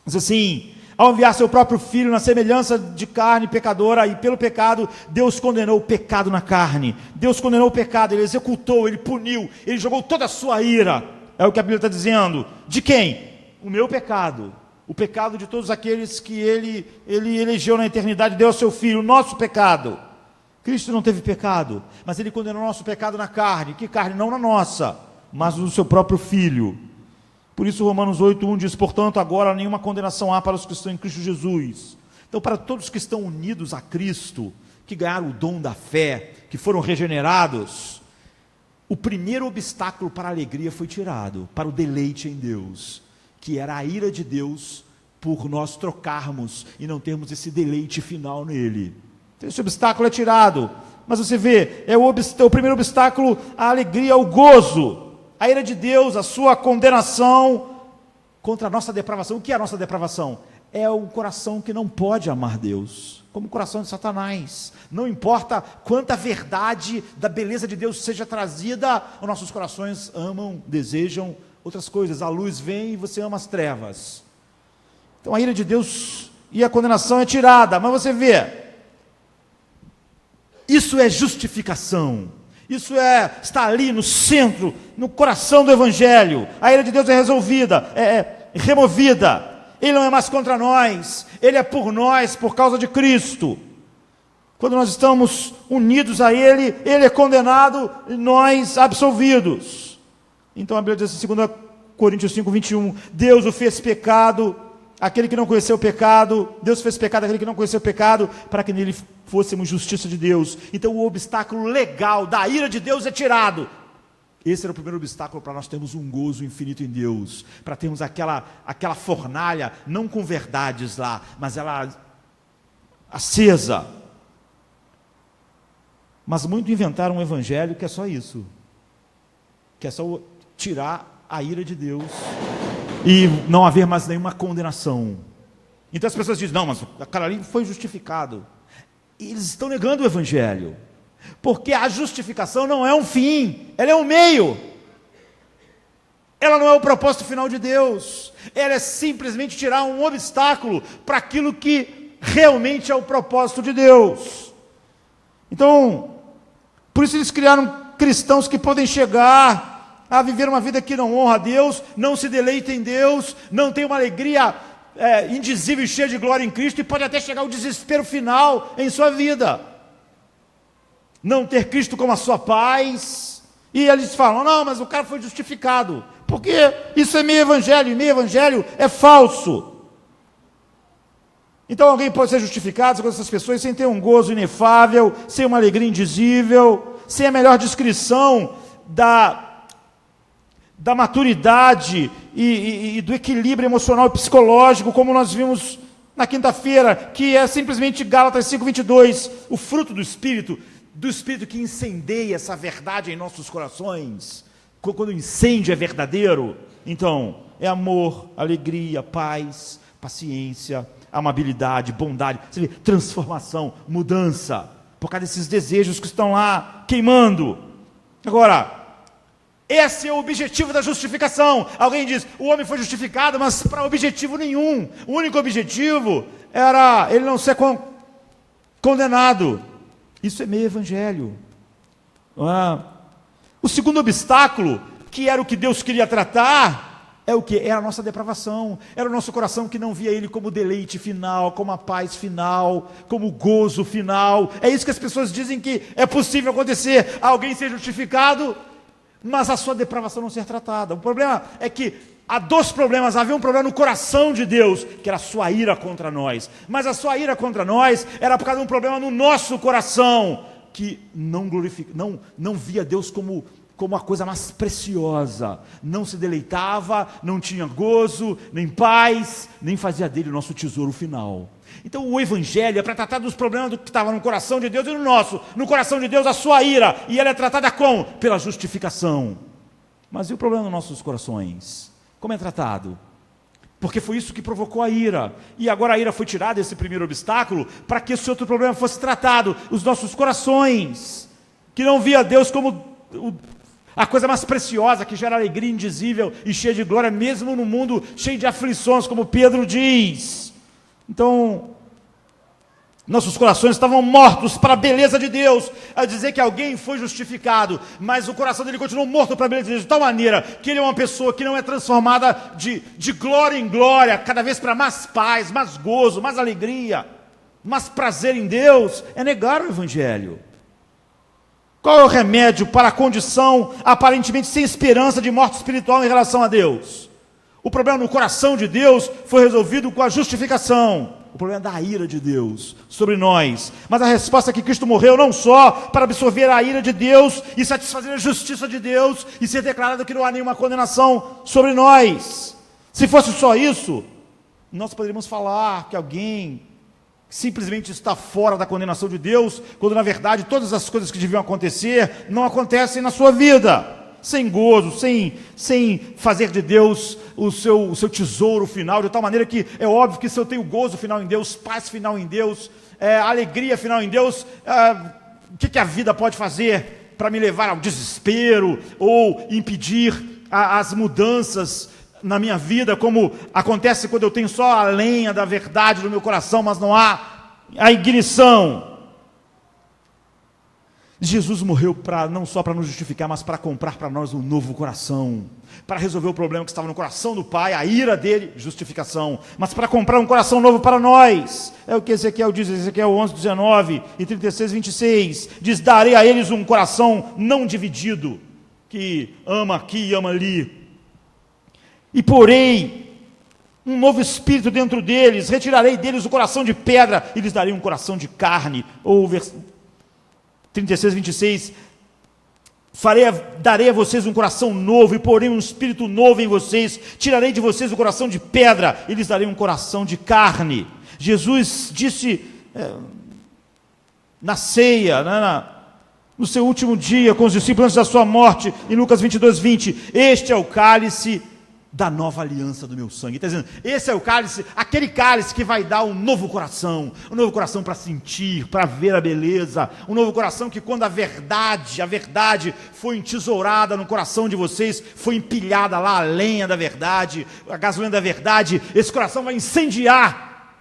diz assim: ao enviar seu próprio Filho na semelhança de carne pecadora, e pelo pecado, Deus condenou o pecado na carne. Deus condenou o pecado, Ele executou, Ele puniu, Ele jogou toda a sua ira. É o que a Bíblia está dizendo. De quem? O meu pecado. O pecado de todos aqueles que Ele elegeu na eternidade, deu ao seu Filho, o nosso pecado. Cristo não teve pecado, mas Ele condenou o nosso pecado na carne. Que carne? Não na nossa, mas no seu próprio Filho. Por isso Romanos 8:1 diz: portanto, agora nenhuma condenação há para os que estão em Cristo Jesus. Então, para todos que estão unidos a Cristo, que ganharam o dom da fé, que foram regenerados, o primeiro obstáculo para a alegria foi tirado, para o deleite em Deus, que era a ira de Deus por nós trocarmos e não termos esse deleite final nele. Então, esse obstáculo é tirado. Mas você vê, o primeiro obstáculo, a alegria, o gozo. A ira de Deus, a sua condenação contra a nossa depravação. O que é a nossa depravação? É o coração que não pode amar Deus, como o coração de Satanás. Não importa quanta verdade da beleza de Deus seja trazida, os nossos corações amam, desejam outras coisas. A luz vem e você ama as trevas. Então a ira de Deus e a condenação é tirada. Mas você vê, isso é justificação. Isso está ali no centro, no coração do Evangelho. A ira de Deus é resolvida, removida. Ele não é mais contra nós, Ele é por nós, por causa de Cristo. Quando nós estamos unidos a Ele, Ele é condenado e nós absolvidos. Então a Bíblia diz em 2 Coríntios 5:21, Deus o fez pecado, aquele que não conheceu o pecado, Deus fez pecado aquele que não conheceu o pecado, para que nele fôssemos justiça de Deus. Então o obstáculo legal da ira de Deus é tirado. Esse era o primeiro obstáculo para nós termos um gozo infinito em Deus, para termos aquela fornalha, não com verdades lá, mas ela acesa. Mas muito inventaram um evangelho que é só isso, que é só tirar a ira de Deus e não haver mais nenhuma condenação. Então as pessoas dizem, não, mas o cara ali foi justificado. E eles estão negando o Evangelho, porque a justificação não é um fim, ela é um meio. Ela não é o propósito final de Deus, ela é simplesmente tirar um obstáculo para aquilo que realmente é o propósito de Deus. Então, por isso eles criaram cristãos que podem chegar a viver uma vida que não honra a Deus, não se deleita em Deus, não tem uma alegria indizível e cheia de glória em Cristo, e pode até chegar ao desespero final em sua vida. Não ter Cristo como a sua paz. E eles falam, não, mas o cara foi justificado. Porque isso é meio evangelho, e meio evangelho é falso. Então alguém pode ser justificado com essas pessoas sem ter um gozo inefável, sem uma alegria indizível, sem a melhor descrição da maturidade e do equilíbrio emocional e psicológico, como nós vimos na quinta-feira, que é simplesmente Gálatas 5:22, o fruto do Espírito que incendeia essa verdade em nossos corações. Quando o incêndio é verdadeiro, então é amor, alegria, paz, paciência, amabilidade, bondade, transformação, mudança, por causa desses desejos que estão lá queimando. Agora, esse é o objetivo da justificação. Alguém diz, o homem foi justificado, mas para objetivo nenhum. O único objetivo era ele não ser condenado. Isso é meio evangelho. O segundo obstáculo, que era o que Deus queria tratar, é o que? Era a nossa depravação, era o nosso coração que não via Ele como deleite final, como a paz final, como o gozo final. É isso que as pessoas dizem que é possível acontecer, alguém ser justificado, mas a sua depravação não ser tratada. O problema é que há dois problemas. Havia um problema no coração de Deus, que era a sua ira contra nós, mas a sua ira contra nós era por causa de um problema no nosso coração, que não via Deus como a coisa mais preciosa, não se deleitava, não tinha gozo, nem paz, nem fazia dele o nosso tesouro final. Então o evangelho é para tratar dos problemas do que estava no coração de Deus e no nosso. No coração de Deus a sua ira, e ela é tratada como? Pela justificação. Mas e o problema nos nossos corações? Como é tratado? Porque foi isso que provocou a ira, e agora a ira foi tirada, esse primeiro obstáculo, para que esse outro problema fosse tratado, os nossos corações, que não via Deus como a coisa mais preciosa, que gera alegria indizível e cheia de glória, mesmo no mundo cheio de aflições, como Pedro diz. Então, nossos corações estavam mortos para a beleza de Deus, a dizer que alguém foi justificado, mas o coração dele continuou morto para a beleza de Deus, de tal maneira que ele é uma pessoa que não é transformada de glória em glória, cada vez para mais paz, mais gozo, mais alegria, mais prazer em Deus, é negar o evangelho. Qual é o remédio para a condição aparentemente sem esperança de morte espiritual em relação a Deus? O problema no coração de Deus foi resolvido com a justificação. O problema é da ira de Deus sobre nós. Mas a resposta é que Cristo morreu não só para absorver a ira de Deus e satisfazer a justiça de Deus e ser declarado que não há nenhuma condenação sobre nós. Se fosse só isso, nós poderíamos falar que alguém simplesmente está fora da condenação de Deus, quando na verdade todas as coisas que deviam acontecer não acontecem na sua vida, sem gozo, sem fazer de Deus o seu tesouro final, de tal maneira que é óbvio que se eu tenho gozo final em Deus, paz final em Deus, alegria final em Deus, o que a vida pode fazer para me levar ao desespero ou impedir as mudanças na minha vida, como acontece quando eu tenho só a lenha da verdade no meu coração, mas não há a ignição. Jesus morreu não só para nos justificar, mas para comprar para nós um novo coração, para resolver o problema que estava no coração do Pai, a ira dele, justificação, mas para comprar um coração novo para nós. É o que Ezequiel diz, Ezequiel 11, 19 e 36, 26, diz, darei a eles um coração não dividido, que ama aqui e ama ali, e porei um novo espírito dentro deles, retirarei deles o coração de pedra, e lhes darei um coração de carne. Ou 36, 26, darei a vocês um coração novo, e porei um espírito novo em vocês, tirarei de vocês o coração de pedra, e lhes darei um coração de carne. Jesus disse na ceia, no seu último dia, com os discípulos antes da sua morte, em Lucas 22, 20, este é o cálice da nova aliança do meu sangue. Está dizendo, esse é o cálice, aquele cálice que vai dar um novo coração para sentir, para ver a beleza, um novo coração que quando a verdade foi entesourada no coração de vocês, foi empilhada lá a lenha da verdade, a gasolina da verdade, esse coração vai incendiar,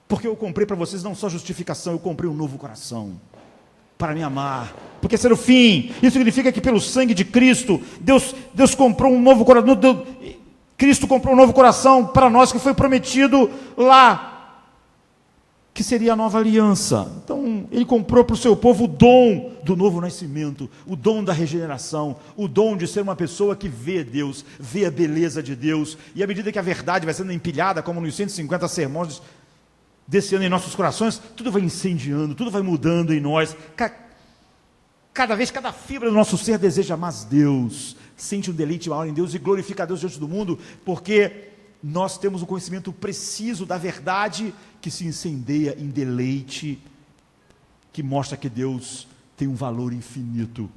porque eu comprei para vocês não só justificação, eu comprei um novo coração, para me amar, porque esse era o fim. Isso significa que pelo sangue de Cristo, Deus comprou um novo coração. Cristo comprou um novo coração para nós, que foi prometido lá, que seria a nova aliança. Então, ele comprou para o seu povo o dom do novo nascimento, o dom da regeneração, o dom de ser uma pessoa que vê Deus, vê a beleza de Deus, e à medida que a verdade vai sendo empilhada, como nos 150 sermões desse ano em nossos corações, tudo vai incendiando, tudo vai mudando em nós. Cada vez, cada fibra do nosso ser deseja mais Deus, sente um deleite maior em Deus e glorifica a Deus diante do mundo, porque nós temos um conhecimento preciso da verdade que se incendeia em deleite, que mostra que Deus tem um valor infinito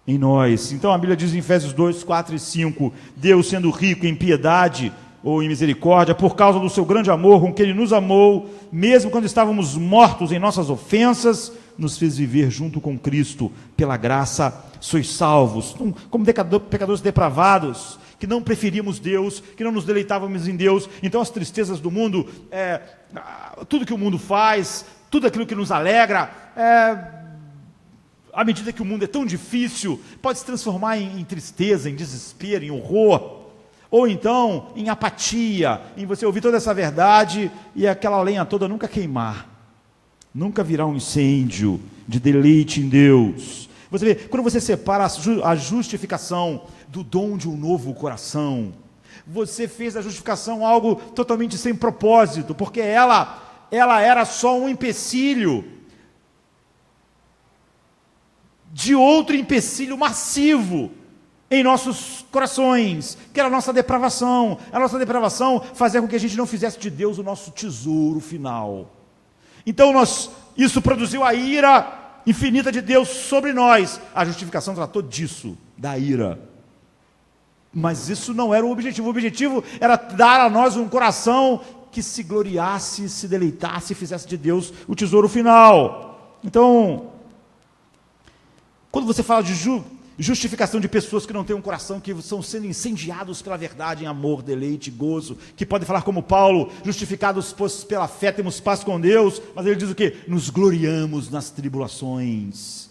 em nós. Então a Bíblia diz em Efésios 2, 4 e 5, Deus sendo rico em piedade ou em misericórdia, por causa do seu grande amor com que Ele nos amou, mesmo quando estávamos mortos em nossas ofensas, nos fez viver junto com Cristo, pela graça sois salvos. Então, como pecadores depravados, que não preferíamos Deus, que não nos deleitávamos em Deus, então as tristezas do mundo, tudo que o mundo faz, tudo aquilo que nos alegra, à medida que o mundo é tão difícil, pode se transformar em tristeza, em desespero, em horror, ou então em apatia, em você ouvir toda essa verdade e aquela lenha toda nunca queimar, nunca virar um incêndio de deleite em Deus. Você vê, quando você separa a justificação do dom de um novo coração, você fez a justificação algo totalmente sem propósito, porque ela era só um empecilho de outro empecilho massivo em nossos corações, que era a nossa depravação. A nossa depravação fazia com que a gente não fizesse de Deus o nosso tesouro final. Então isso produziu a ira infinita de Deus sobre nós. A justificação tratou disso, da ira. Mas isso não era o objetivo. O objetivo era dar a nós um coração que se gloriasse, se deleitasse e fizesse de Deus o tesouro final. Então, quando você fala de justificação de pessoas que não têm um coração, que estão sendo incendiados pela verdade, em amor, deleite, gozo, que podem falar como Paulo, justificados pois pela fé temos paz com Deus, mas ele diz o quê? Nos gloriamos nas tribulações.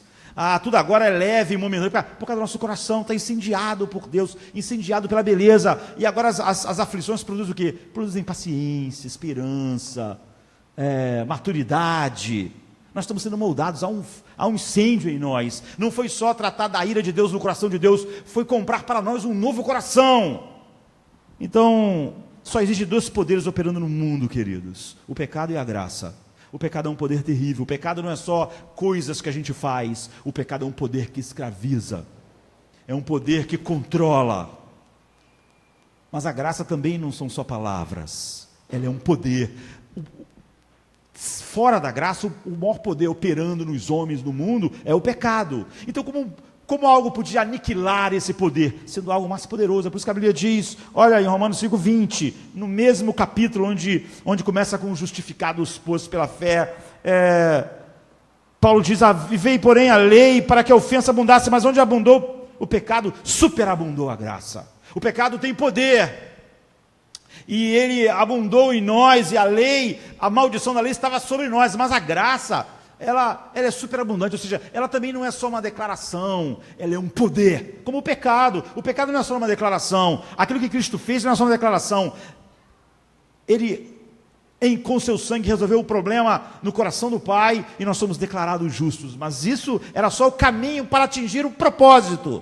Tudo agora é leve e momentâneo, por causa do nosso coração, está incendiado por Deus, incendiado pela beleza, e agora as aflições produzem o quê? Produzem paciência, esperança, maturidade. Nós estamos sendo moldados a um incêndio em nós. Não foi só tratar da ira de Deus no coração de Deus, foi comprar para nós um novo coração. Então, só existe dois poderes operando no mundo, queridos: o pecado e a graça. O pecado é um poder terrível. O pecado não é só coisas que a gente faz. O pecado é um poder que escraviza. É um poder que controla. Mas a graça também não são só palavras. Ela é um poder. Fora da graça, o maior poder operando nos homens, no mundo, é o pecado. Então, como algo podia aniquilar esse poder? Sendo algo mais poderoso. É por isso que a Bíblia diz, olha em Romanos 5:20, no mesmo capítulo onde começa com justificados pois pela fé, Paulo diz, veio porém a lei para que a ofensa abundasse, mas onde abundou o pecado, superabundou a graça. O pecado tem poder, e ele abundou em nós, e a lei, a maldição da lei estava sobre nós, mas a graça, ela é superabundante, ou seja, ela também não é só uma declaração, ela é um poder, como o pecado não é só uma declaração, aquilo que Cristo fez não é só uma declaração, ele, com seu sangue, resolveu o problema no coração do Pai, e nós somos declarados justos, mas isso era só o caminho para atingir o propósito,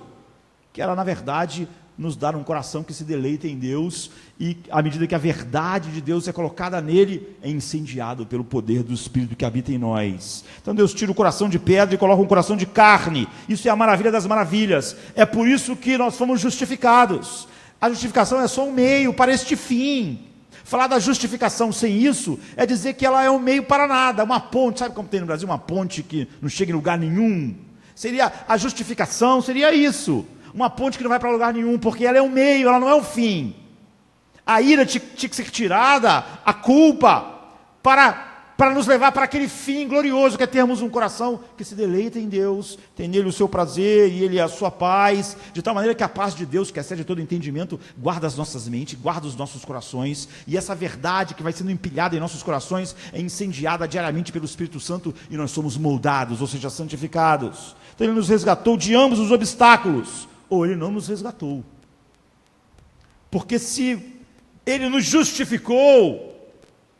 que era, na verdade, nos dar um coração que se deleita em Deus, e à medida que a verdade de Deus é colocada nele, é incendiado pelo poder do Espírito que habita em nós. Então Deus tira o coração de pedra e coloca um coração de carne. Isso é a maravilha das maravilhas. É por isso que nós fomos justificados. A justificação é só um meio para este fim. Falar da justificação sem isso é dizer que ela é um meio para nada, uma ponte. Sabe como tem no Brasil uma ponte que não chega em lugar nenhum? A justificação seria isso. Uma ponte que não vai para lugar nenhum, porque ela é um meio, ela não é o fim. A ira tinha que ser tirada, a culpa, para para nos levar para aquele fim glorioso que é termos um coração que se deleita em Deus, tem nele o seu prazer e ele a sua paz, de tal maneira que a paz de Deus, que excede todo entendimento, guarda as nossas mentes, guarda os nossos corações, e essa verdade que vai sendo empilhada em nossos corações é incendiada diariamente pelo Espírito Santo e nós somos moldados, ou seja, santificados. Então ele nos resgatou de ambos os obstáculos, ou ele não nos resgatou. Porque se ele nos justificou,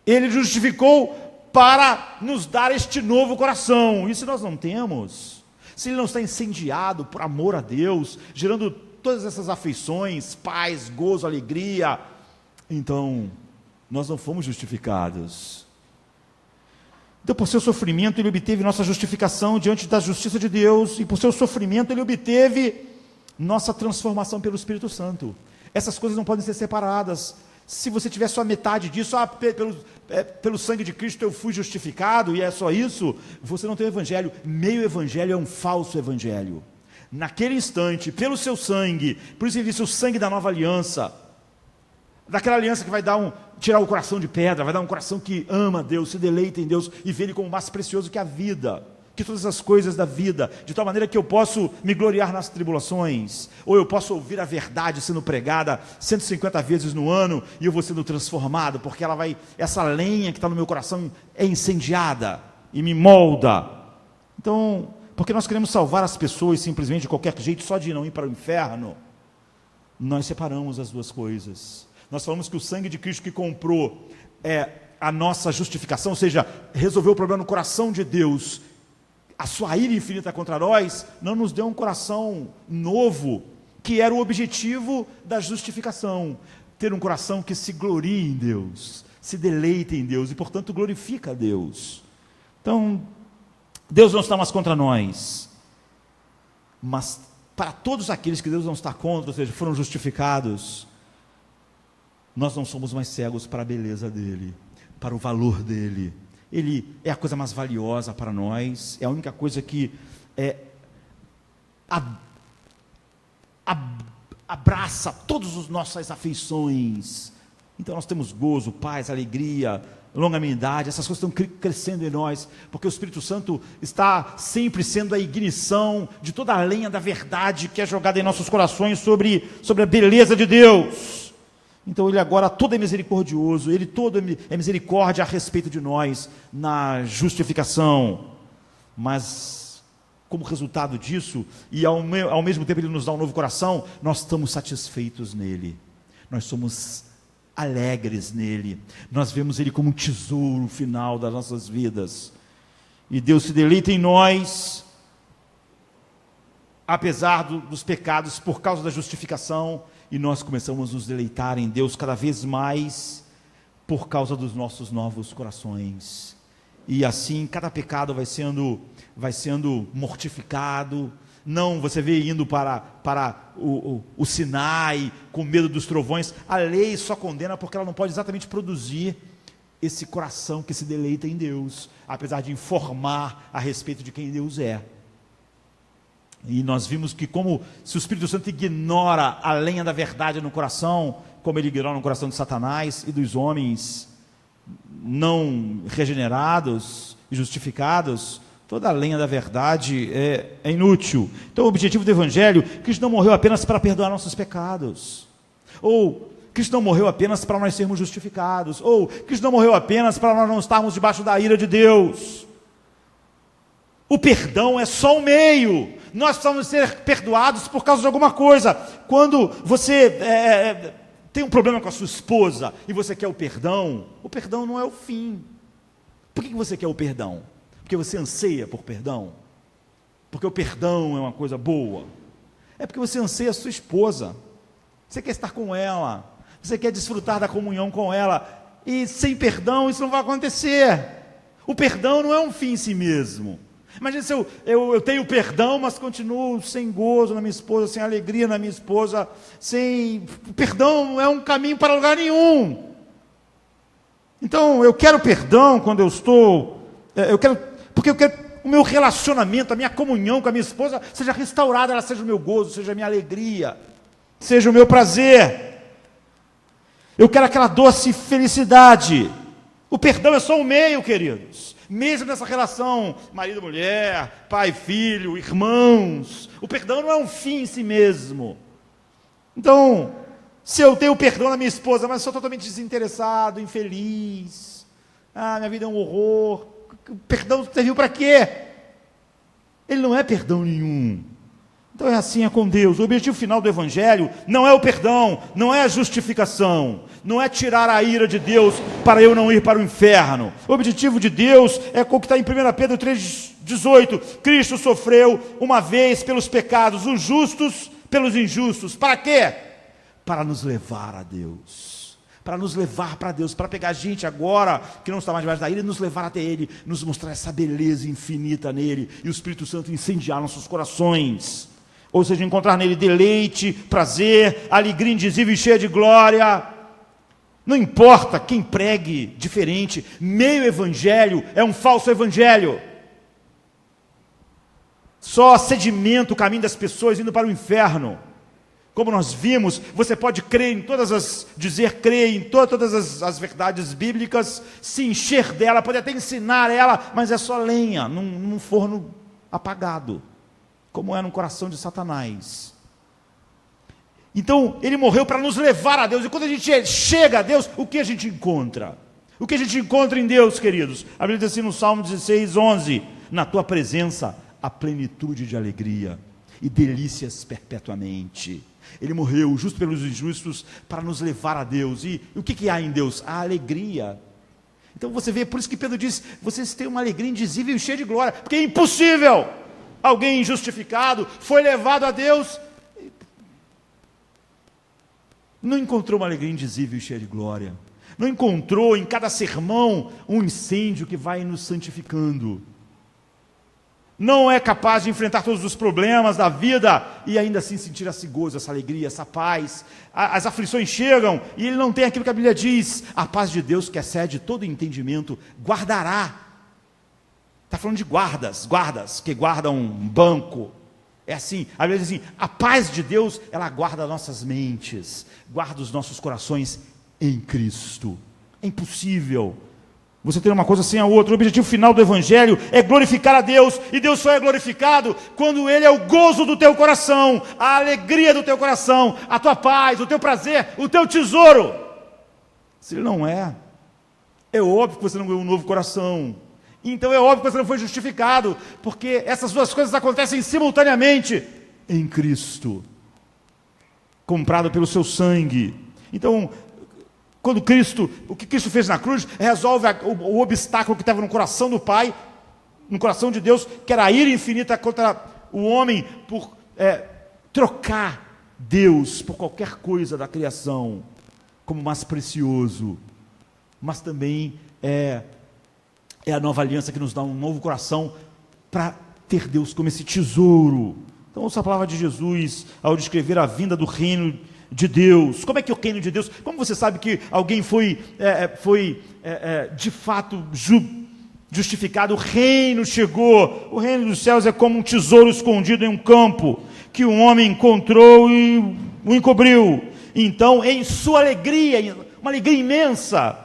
ele justificou para nos dar este novo coração. E se nós não temos, se ele não está incendiado por amor a Deus, gerando todas essas afeições, paz, gozo, alegria, então nós não fomos justificados. Então, por seu sofrimento, ele obteve nossa justificação diante da justiça de Deus, e por seu sofrimento, ele obteve nossa transformação pelo Espírito Santo. Essas coisas não podem ser separadas. Se você tiver só metade disso, pelo sangue de Cristo eu fui justificado, e é só isso, você não tem o evangelho. Meio evangelho é um falso evangelho. Naquele instante, pelo seu sangue, por isso ele disse o sangue da nova aliança, daquela aliança que vai tirar o coração de pedra, vai dar um coração que ama Deus, se deleita em Deus, e vê ele como mais precioso que a vida, que todas as coisas da vida, de tal maneira que eu posso me gloriar nas tribulações, ou eu posso ouvir a verdade sendo pregada 150 vezes no ano, e eu vou sendo transformado, porque essa lenha que está no meu coração é incendiada, e me molda. Então, porque nós queremos salvar as pessoas simplesmente de qualquer jeito, só de não ir para o inferno, nós separamos as duas coisas. Nós falamos que o sangue de Cristo que comprou a nossa justificação, ou seja, resolveu o problema no coração de Deus, a sua ira infinita contra nós, não nos deu um coração novo, que era o objetivo da justificação, ter um coração que se glorie em Deus, se deleite em Deus, e portanto glorifica a Deus. Então, Deus não está mais contra nós, mas para todos aqueles que Deus não está contra, ou seja, foram justificados, nós não somos mais cegos para a beleza dele, para o valor dele. Ele é a coisa mais valiosa para nós, é a única coisa que abraça todas as nossas afeições. Então nós temos gozo, paz, alegria, longanimidade, essas coisas estão crescendo em nós, porque o Espírito Santo está sempre sendo a ignição de toda a lenha da verdade que é jogada em nossos corações sobre a beleza de Deus. Então ele agora todo é misericordioso, ele todo é misericórdia a respeito de nós na justificação, mas como resultado disso, e ao mesmo tempo ele nos dá um novo coração, nós estamos satisfeitos nele, nós somos alegres nele, nós vemos ele como um tesouro final das nossas vidas, e Deus se deleita em nós, apesar dos pecados, por causa da justificação, e nós começamos a nos deleitar em Deus cada vez mais por causa dos nossos novos corações. E assim, cada pecado vai sendo mortificado. Não, você vê indo para o Sinai, com medo dos trovões. A lei só condena porque ela não pode exatamente produzir esse coração que se deleita em Deus, apesar de informar a respeito de quem Deus é. E nós vimos que como se o Espírito Santo ignora a lenha da verdade no coração, como ele ignora no coração de Satanás e dos homens não regenerados e justificados, toda a lenha da verdade é inútil. Então o objetivo do Evangelho, Cristo não morreu apenas para perdoar nossos pecados, ou Cristo não morreu apenas para nós sermos justificados, ou Cristo não morreu apenas para nós não estarmos debaixo da ira de Deus. O perdão é só um meio. Nós precisamos ser perdoados por causa de alguma coisa. Quando você tem um problema com a sua esposa e você quer o perdão não é o fim. Por que você quer o perdão? Porque você anseia por perdão? Porque o perdão é uma coisa boa? É porque você anseia a sua esposa. Você quer estar com ela. Você quer desfrutar da comunhão com ela. E sem perdão isso não vai acontecer. O perdão não é um fim em si mesmo. Imagina se eu tenho perdão, mas continuo sem gozo na minha esposa, sem alegria na minha esposa, o perdão não é um caminho para lugar nenhum. Então eu quero perdão quando porque eu quero o meu relacionamento, a minha comunhão com a minha esposa seja restaurada, ela seja o meu gozo, seja a minha alegria, seja o meu prazer. Eu quero aquela doce felicidade. O perdão é só um meio, queridos. Mesmo nessa relação marido-mulher, pai-filho, irmãos, o perdão não é um fim em si mesmo. Então, se eu tenho perdão da minha esposa, mas sou totalmente desinteressado, infeliz, minha vida é um horror, o perdão serviu para quê? Ele não é perdão nenhum. Então é assim com Deus. O objetivo final do Evangelho não é o perdão, não é a justificação, não é tirar a ira de Deus para eu não ir para o inferno. O objetivo de Deus é o que está em 1 Pedro 3,18. Cristo sofreu uma vez pelos pecados, os justos pelos injustos. Para quê? Para nos levar a Deus. Para nos levar para Deus, para pegar a gente agora, que não está mais debaixo da ira, e nos levar até Ele, nos mostrar essa beleza infinita nele, e o Espírito Santo incendiar nossos corações. Ou seja, encontrar nele deleite, prazer, alegria indizível e cheia de glória. Não importa quem pregue diferente, meio evangelho é um falso evangelho. Só sedimenta o caminho das pessoas indo para o inferno. Como nós vimos, você pode crer em dizer crer em todas as verdades bíblicas, se encher dela, pode até ensinar ela, mas é só lenha, num forno apagado, como é no coração de Satanás. Então, ele morreu para nos levar a Deus, e quando a gente chega a Deus, o que a gente encontra? O que a gente encontra em Deus, queridos? A Bíblia diz assim no Salmo 16:11, na tua presença há plenitude de alegria e delícias perpetuamente. Ele morreu, justo pelos injustos, para nos levar a Deus. E o que há em Deus? A alegria. Então você vê, por isso que Pedro diz, vocês têm uma alegria indizível e cheia de glória, porque é impossível alguém injustificado foi levado a Deus, não encontrou uma alegria indizível e cheia de glória, não encontrou em cada sermão um incêndio que vai nos santificando, não é capaz de enfrentar todos os problemas da vida e ainda assim sentir esse gozo, essa alegria, essa paz. As aflições chegam e ele não tem aquilo que a Bíblia diz, a paz de Deus que excede todo entendimento, guardará. Está falando de guardas que guardam um banco. É assim, a Bíblia diz assim, a paz de Deus, ela guarda nossas mentes, guarda os nossos corações em Cristo. É impossível você ter uma coisa sem a outra. O objetivo final do Evangelho é glorificar a Deus, e Deus só é glorificado quando Ele é o gozo do teu coração, a alegria do teu coração, a tua paz, o teu prazer, o teu tesouro. Se Ele não é óbvio que você não ganhou um novo coração, então é óbvio que você não foi justificado, porque essas duas coisas acontecem simultaneamente em Cristo, comprado pelo seu sangue. Então, o que Cristo fez na cruz, resolve o obstáculo que estava no coração do Pai, no coração de Deus, que era a ira infinita contra o homem, por trocar Deus por qualquer coisa da criação, como mais precioso, mas também é a nova aliança que nos dá um novo coração, para ter Deus como esse tesouro. Então ouça a palavra de Jesus, ao descrever a vinda do reino de Deus. Como é que é o reino de Deus? Como você sabe que alguém foi de fato justificado? O reino chegou. O reino dos céus é como um tesouro escondido em um campo, que um homem encontrou e o encobriu. Então, em sua alegria, uma alegria imensa,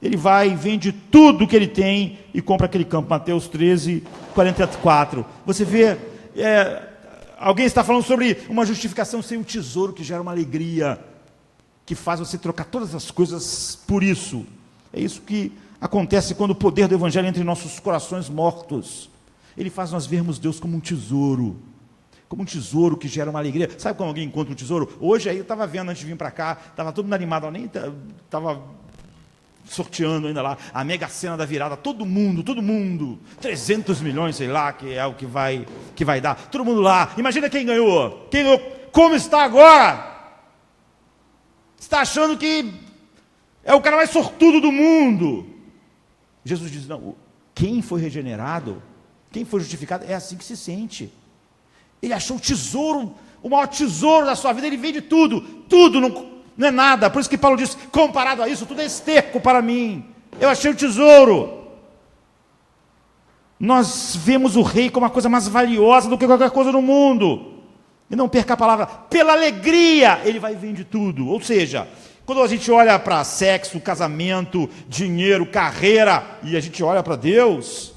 ele vai e vende tudo que ele tem e compra aquele campo. Mateus 13:44. Você vê, alguém está falando sobre uma justificação sem um tesouro que gera uma alegria, que faz você trocar todas as coisas por isso. É isso que acontece quando o poder do Evangelho entra em nossos corações mortos. Ele faz nós vermos Deus como um tesouro que gera uma alegria. Sabe quando alguém encontra um tesouro? Hoje aí eu estava vendo, antes de vir para cá, estava todo mundo animado, eu nem estava sorteando ainda lá, a mega sena da virada, todo mundo, 300 milhões, sei lá, que é o que vai dar, todo mundo lá, imagina quem ganhou, como está agora? Está achando que é o cara mais sortudo do mundo. Jesus diz, não, quem foi regenerado, quem foi justificado, é assim que se sente. Ele achou o tesouro, o maior tesouro da sua vida, ele vende tudo não é nada. Por isso que Paulo diz, comparado a isso, tudo é esterco para mim. Eu achei o tesouro. Nós vemos o rei como a coisa mais valiosa do que qualquer coisa no mundo. E não perca a palavra, pela alegria, ele vai e vende tudo. Ou seja, Quando a gente olha para sexo, casamento, dinheiro, carreira, e a gente olha para Deus,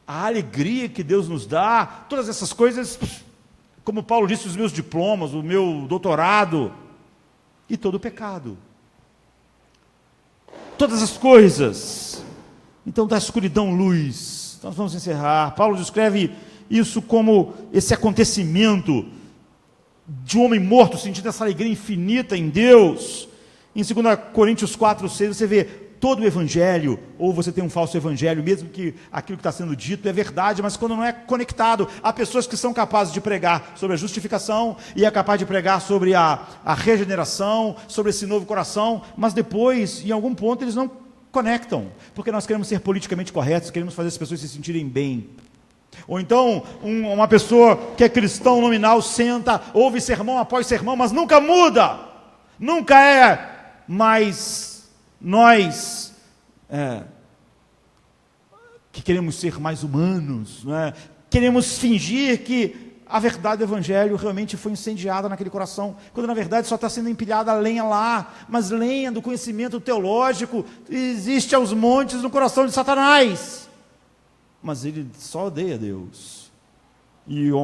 a alegria que Deus nos dá, todas essas coisas, como Paulo disse, os meus diplomas, o meu doutorado, e todo o pecado. Todas as coisas. Então, da escuridão, luz. Nós vamos encerrar. Paulo descreve isso como esse acontecimento de um homem morto, sentindo essa alegria infinita em Deus. Em 2 Coríntios 4, 6, você vê todo o evangelho, ou você tem um falso evangelho, mesmo que aquilo que está sendo dito é verdade, mas quando não é conectado, há pessoas que são capazes de pregar sobre a justificação, e é capaz de pregar sobre a regeneração, sobre esse novo coração, mas depois, em algum ponto, eles não conectam, porque nós queremos ser politicamente corretos, queremos fazer as pessoas se sentirem bem. Ou então, uma pessoa que é cristão nominal, senta, ouve sermão após sermão, mas nunca muda, nunca é mais nós que queremos ser mais humanos, não é? Queremos fingir que a verdade do evangelho realmente foi incendiada naquele coração, quando na verdade só está sendo empilhada a lenha lá, mas lenha do conhecimento teológico existe aos montes no coração de Satanás, mas ele só odeia Deus. E o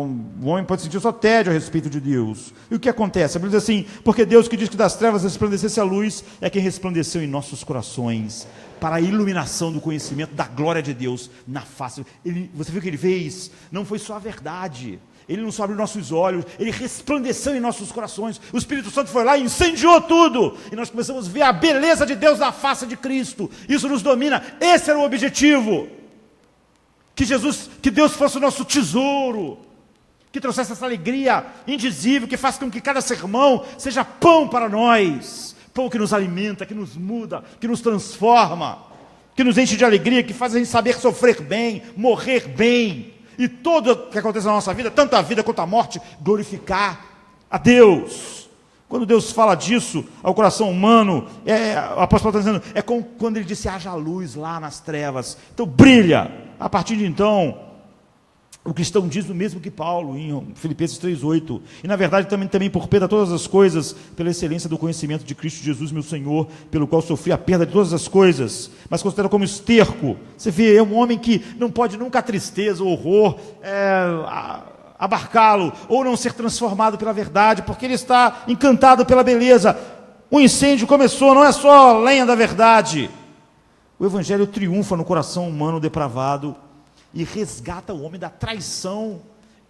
homem pode sentir só tédio a respeito de Deus. E o que acontece? A Bíblia diz assim: porque Deus que diz que das trevas resplandecesse a luz, é quem resplandeceu em nossos corações, para a iluminação do conhecimento da glória de Deus na face. Você viu o que ele fez? Não foi só a verdade, ele não só abriu nossos olhos, ele resplandeceu em nossos corações. O Espírito Santo foi lá e incendiou tudo, e nós começamos a ver a beleza de Deus na face de Cristo. Isso nos domina. Esse era o objetivo. Que Deus fosse o nosso tesouro, que trouxesse essa alegria indizível, que faça com que cada sermão seja pão para nós, pão que nos alimenta, que nos muda, que nos transforma, que nos enche de alegria, que faz a gente saber sofrer bem, morrer bem, e tudo o que acontece na nossa vida, tanto a vida quanto a morte, glorificar a Deus. Quando Deus fala disso ao coração humano, o apóstolo está dizendo, é como quando ele disse, haja luz lá nas trevas, então brilha. A partir de então, o cristão diz o mesmo que Paulo, em Filipenses 3,8, e na verdade também por perda todas as coisas, pela excelência do conhecimento de Cristo Jesus, meu Senhor, pelo qual sofri a perda de todas as coisas, mas considera como esterco. Você vê, é um homem que não pode nunca a tristeza, o horror, abarcá-lo, ou não ser transformado pela verdade, porque ele está encantado pela beleza. O incêndio começou, não é só lenha da verdade. O evangelho triunfa no coração humano depravado e resgata o homem da traição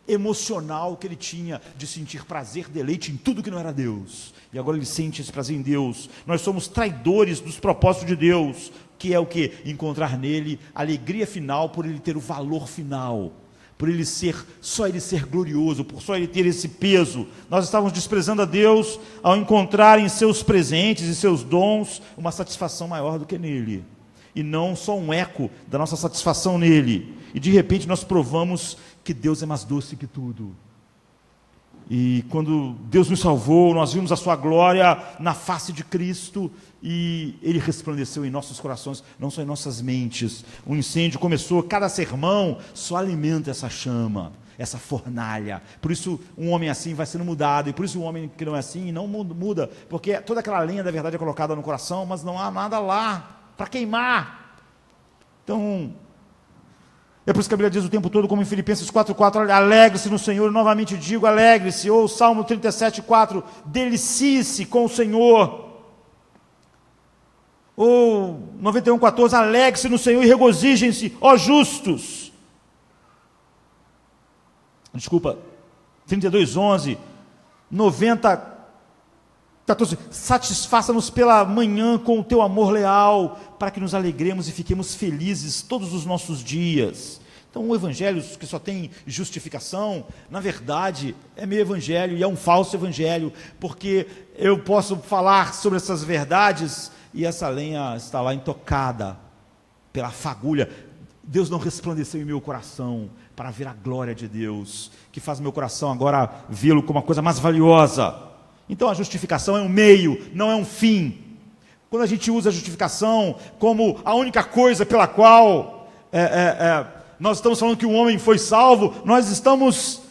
emocional que ele tinha de sentir prazer, deleite em tudo que não era Deus. E agora ele sente esse prazer em Deus. Nós somos traidores dos propósitos de Deus, que é o quê? Encontrar nele a alegria final, por ele ter o valor final, por ele ser glorioso, por só ele ter esse peso. Nós estávamos desprezando a Deus ao encontrar em seus presentes e seus dons uma satisfação maior do que nele, e não só um eco da nossa satisfação nele. E de repente nós provamos que Deus é mais doce que tudo. E quando Deus nos salvou, nós vimos a sua glória na face de Cristo, e ele resplandeceu em nossos corações, não só em nossas mentes. O incêndio começou, cada sermão só alimenta essa chama, essa fornalha. Por isso um homem assim vai sendo mudado, e por isso um homem que não é assim não muda, porque toda aquela lenha da verdade é colocada no coração, mas não há nada lá para queimar. Então, é por isso que a Bíblia diz o tempo todo, como em Filipenses 4,4, alegre-se no Senhor. Eu novamente digo, alegre-se. Ou Salmo 37,4, delicie-se com o Senhor. Ou 91,14, alegre-se no Senhor e regozijem-se, ó justos. Desculpa, 32,11, 90, 14, satisfaça-nos pela manhã com o teu amor leal, para que nos alegremos e fiquemos felizes todos os nossos dias. Então o evangelho que só tem justificação, na verdade é meio evangelho, e é um falso evangelho, porque eu posso falar sobre essas verdades, e essa lenha está lá intocada pela fagulha. Deus não resplandeceu em meu coração, para ver a glória de Deus, que faz meu coração agora vê-lo como uma coisa mais valiosa. Então a justificação é um meio, não é um fim. Quando a gente usa a justificação como a única coisa pela qual nós estamos falando que o homem foi salvo, nós estamos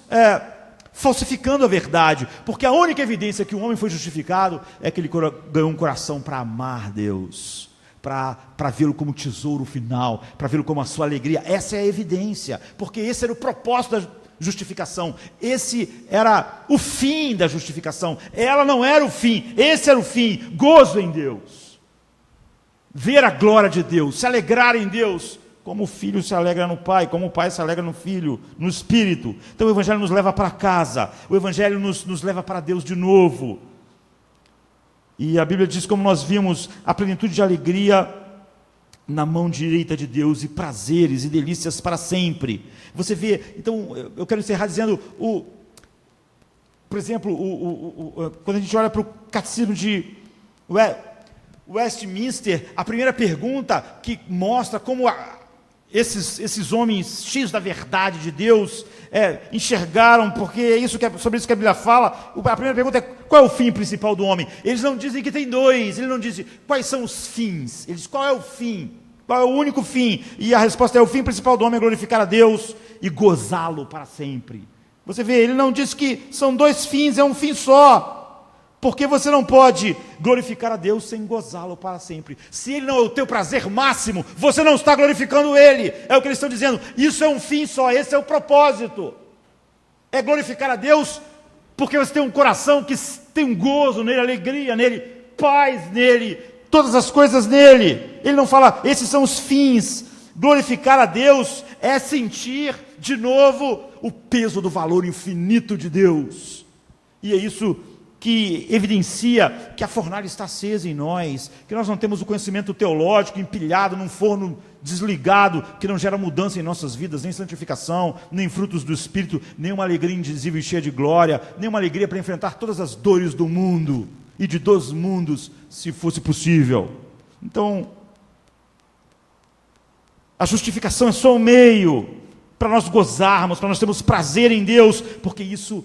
falsificando a verdade, porque a única evidência que o homem foi justificado é que ele ganhou um coração para amar Deus, para vê-lo como tesouro final, para vê-lo como a sua alegria. Essa é a evidência, porque esse era o propósito da justificação, esse era o fim da justificação, ela não era o fim, esse era o fim, gozo em Deus, ver a glória de Deus, se alegrar em Deus, como o filho se alegra no pai, como o pai se alegra no filho, no espírito. Então o evangelho nos leva para casa, o evangelho nos leva para Deus de novo. E a Bíblia diz, como nós vimos, a plenitude de alegria na mão direita de Deus, e prazeres e delícias para sempre. Você vê, então, eu quero encerrar dizendo, por exemplo, quando a gente olha para o catecismo de Westminster, a primeira pergunta que mostra como esses homens cheios da verdade de Deus enxergaram, porque é sobre isso que a Bíblia fala. A primeira pergunta é: qual é o fim principal do homem? Eles não dizem que tem dois, eles não dizem quais são os fins, eles dizem qual é o fim, qual é o único fim, e a resposta é: o fim principal do homem é glorificar a Deus e gozá-lo para sempre. Você vê, ele não diz que são dois fins, é um fim só. Porque você não pode glorificar a Deus sem gozá-lo para sempre. Se Ele não é o teu prazer máximo, você não está glorificando Ele. É o que eles estão dizendo. Isso é um fim só, esse é o propósito. É glorificar a Deus porque você tem um coração que tem um gozo nele, alegria nele, paz nele, todas as coisas nele. Ele não fala, esses são os fins. Glorificar a Deus é sentir de novo o peso do valor infinito de Deus. E é isso que evidencia que a fornalha está acesa em nós, que nós não temos o conhecimento teológico empilhado num forno desligado, que não gera mudança em nossas vidas, nem santificação, nem frutos do Espírito, nem uma alegria indizível e cheia de glória, nem uma alegria para enfrentar todas as dores do mundo e de dos mundos, se fosse possível. Então, a justificação é só um meio para nós gozarmos, para nós termos prazer em Deus, porque isso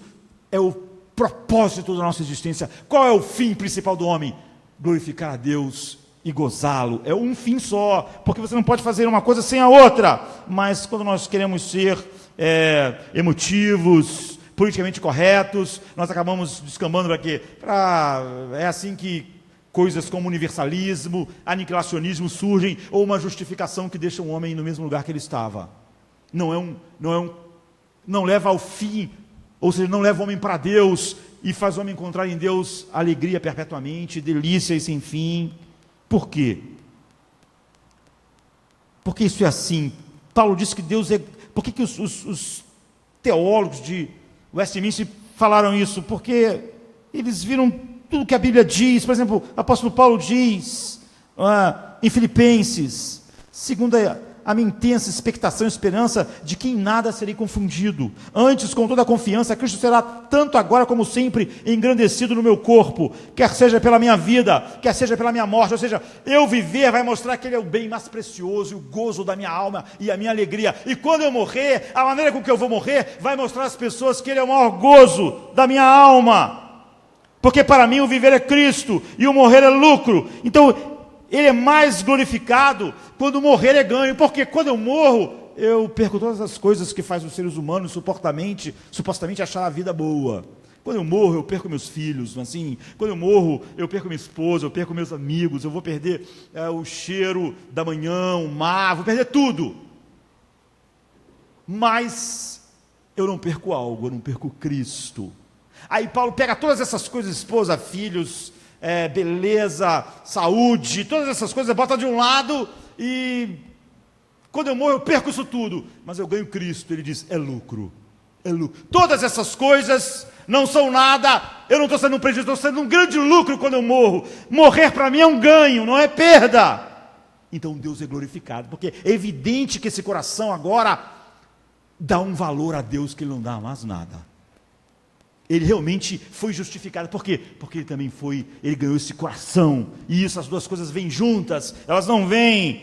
é o propósito da nossa existência. Qual é o fim principal do homem? Glorificar a Deus e gozá-lo. É um fim só, porque você não pode fazer uma coisa sem a outra. Mas quando nós queremos ser emotivos, politicamente corretos, nós acabamos descambando para quê? É assim que coisas como universalismo, aniquilacionismo surgem, ou uma justificação que deixa o homem no mesmo lugar que ele estava. Não leva ao fim, ou seja, não leva o homem para Deus e faz o homem encontrar em Deus alegria perpetuamente, delícia e sem fim. Por quê? Porque isso é assim. Paulo disse que Deus é... Por que os teólogos de Westminster falaram isso? Porque eles viram tudo que a Bíblia diz. Por exemplo, o apóstolo Paulo diz em Filipenses, segundo a minha intensa expectação e esperança de que em nada serei confundido. Antes, com toda a confiança, Cristo será tanto agora como sempre engrandecido no meu corpo, quer seja pela minha vida, quer seja pela minha morte. Ou seja, eu viver vai mostrar que Ele é o bem mais precioso e o gozo da minha alma e a minha alegria. E quando eu morrer, a maneira com que eu vou morrer vai mostrar às pessoas que Ele é o maior gozo da minha alma. Porque para mim o viver é Cristo e o morrer é lucro. Então, Ele é mais glorificado quando morrer é ganho, porque quando eu morro, eu perco todas as coisas que faz os seres humanos supostamente achar a vida boa. Quando eu morro, eu perco meus filhos, assim. Quando eu morro, eu perco minha esposa, eu perco meus amigos, eu vou perder o cheiro da manhã, o mar, vou perder tudo. Mas eu não perco algo, eu não perco Cristo. Aí Paulo pega todas essas coisas, esposa, filhos, beleza, saúde, todas essas coisas, bota de um lado e quando eu morro eu perco isso tudo, mas eu ganho Cristo. Ele diz, é lucro, é lucro. Todas essas coisas não são nada, eu não estou sendo um prejuízo, estou sendo um grande lucro quando eu morro. Morrer para mim é um ganho, não é perda. Então Deus é glorificado, porque é evidente que esse coração agora dá um valor a Deus que Ele não dá mais nada. Ele realmente foi justificado. Por quê? Porque ele ganhou esse coração. E isso, as duas coisas vêm juntas. Elas não vêm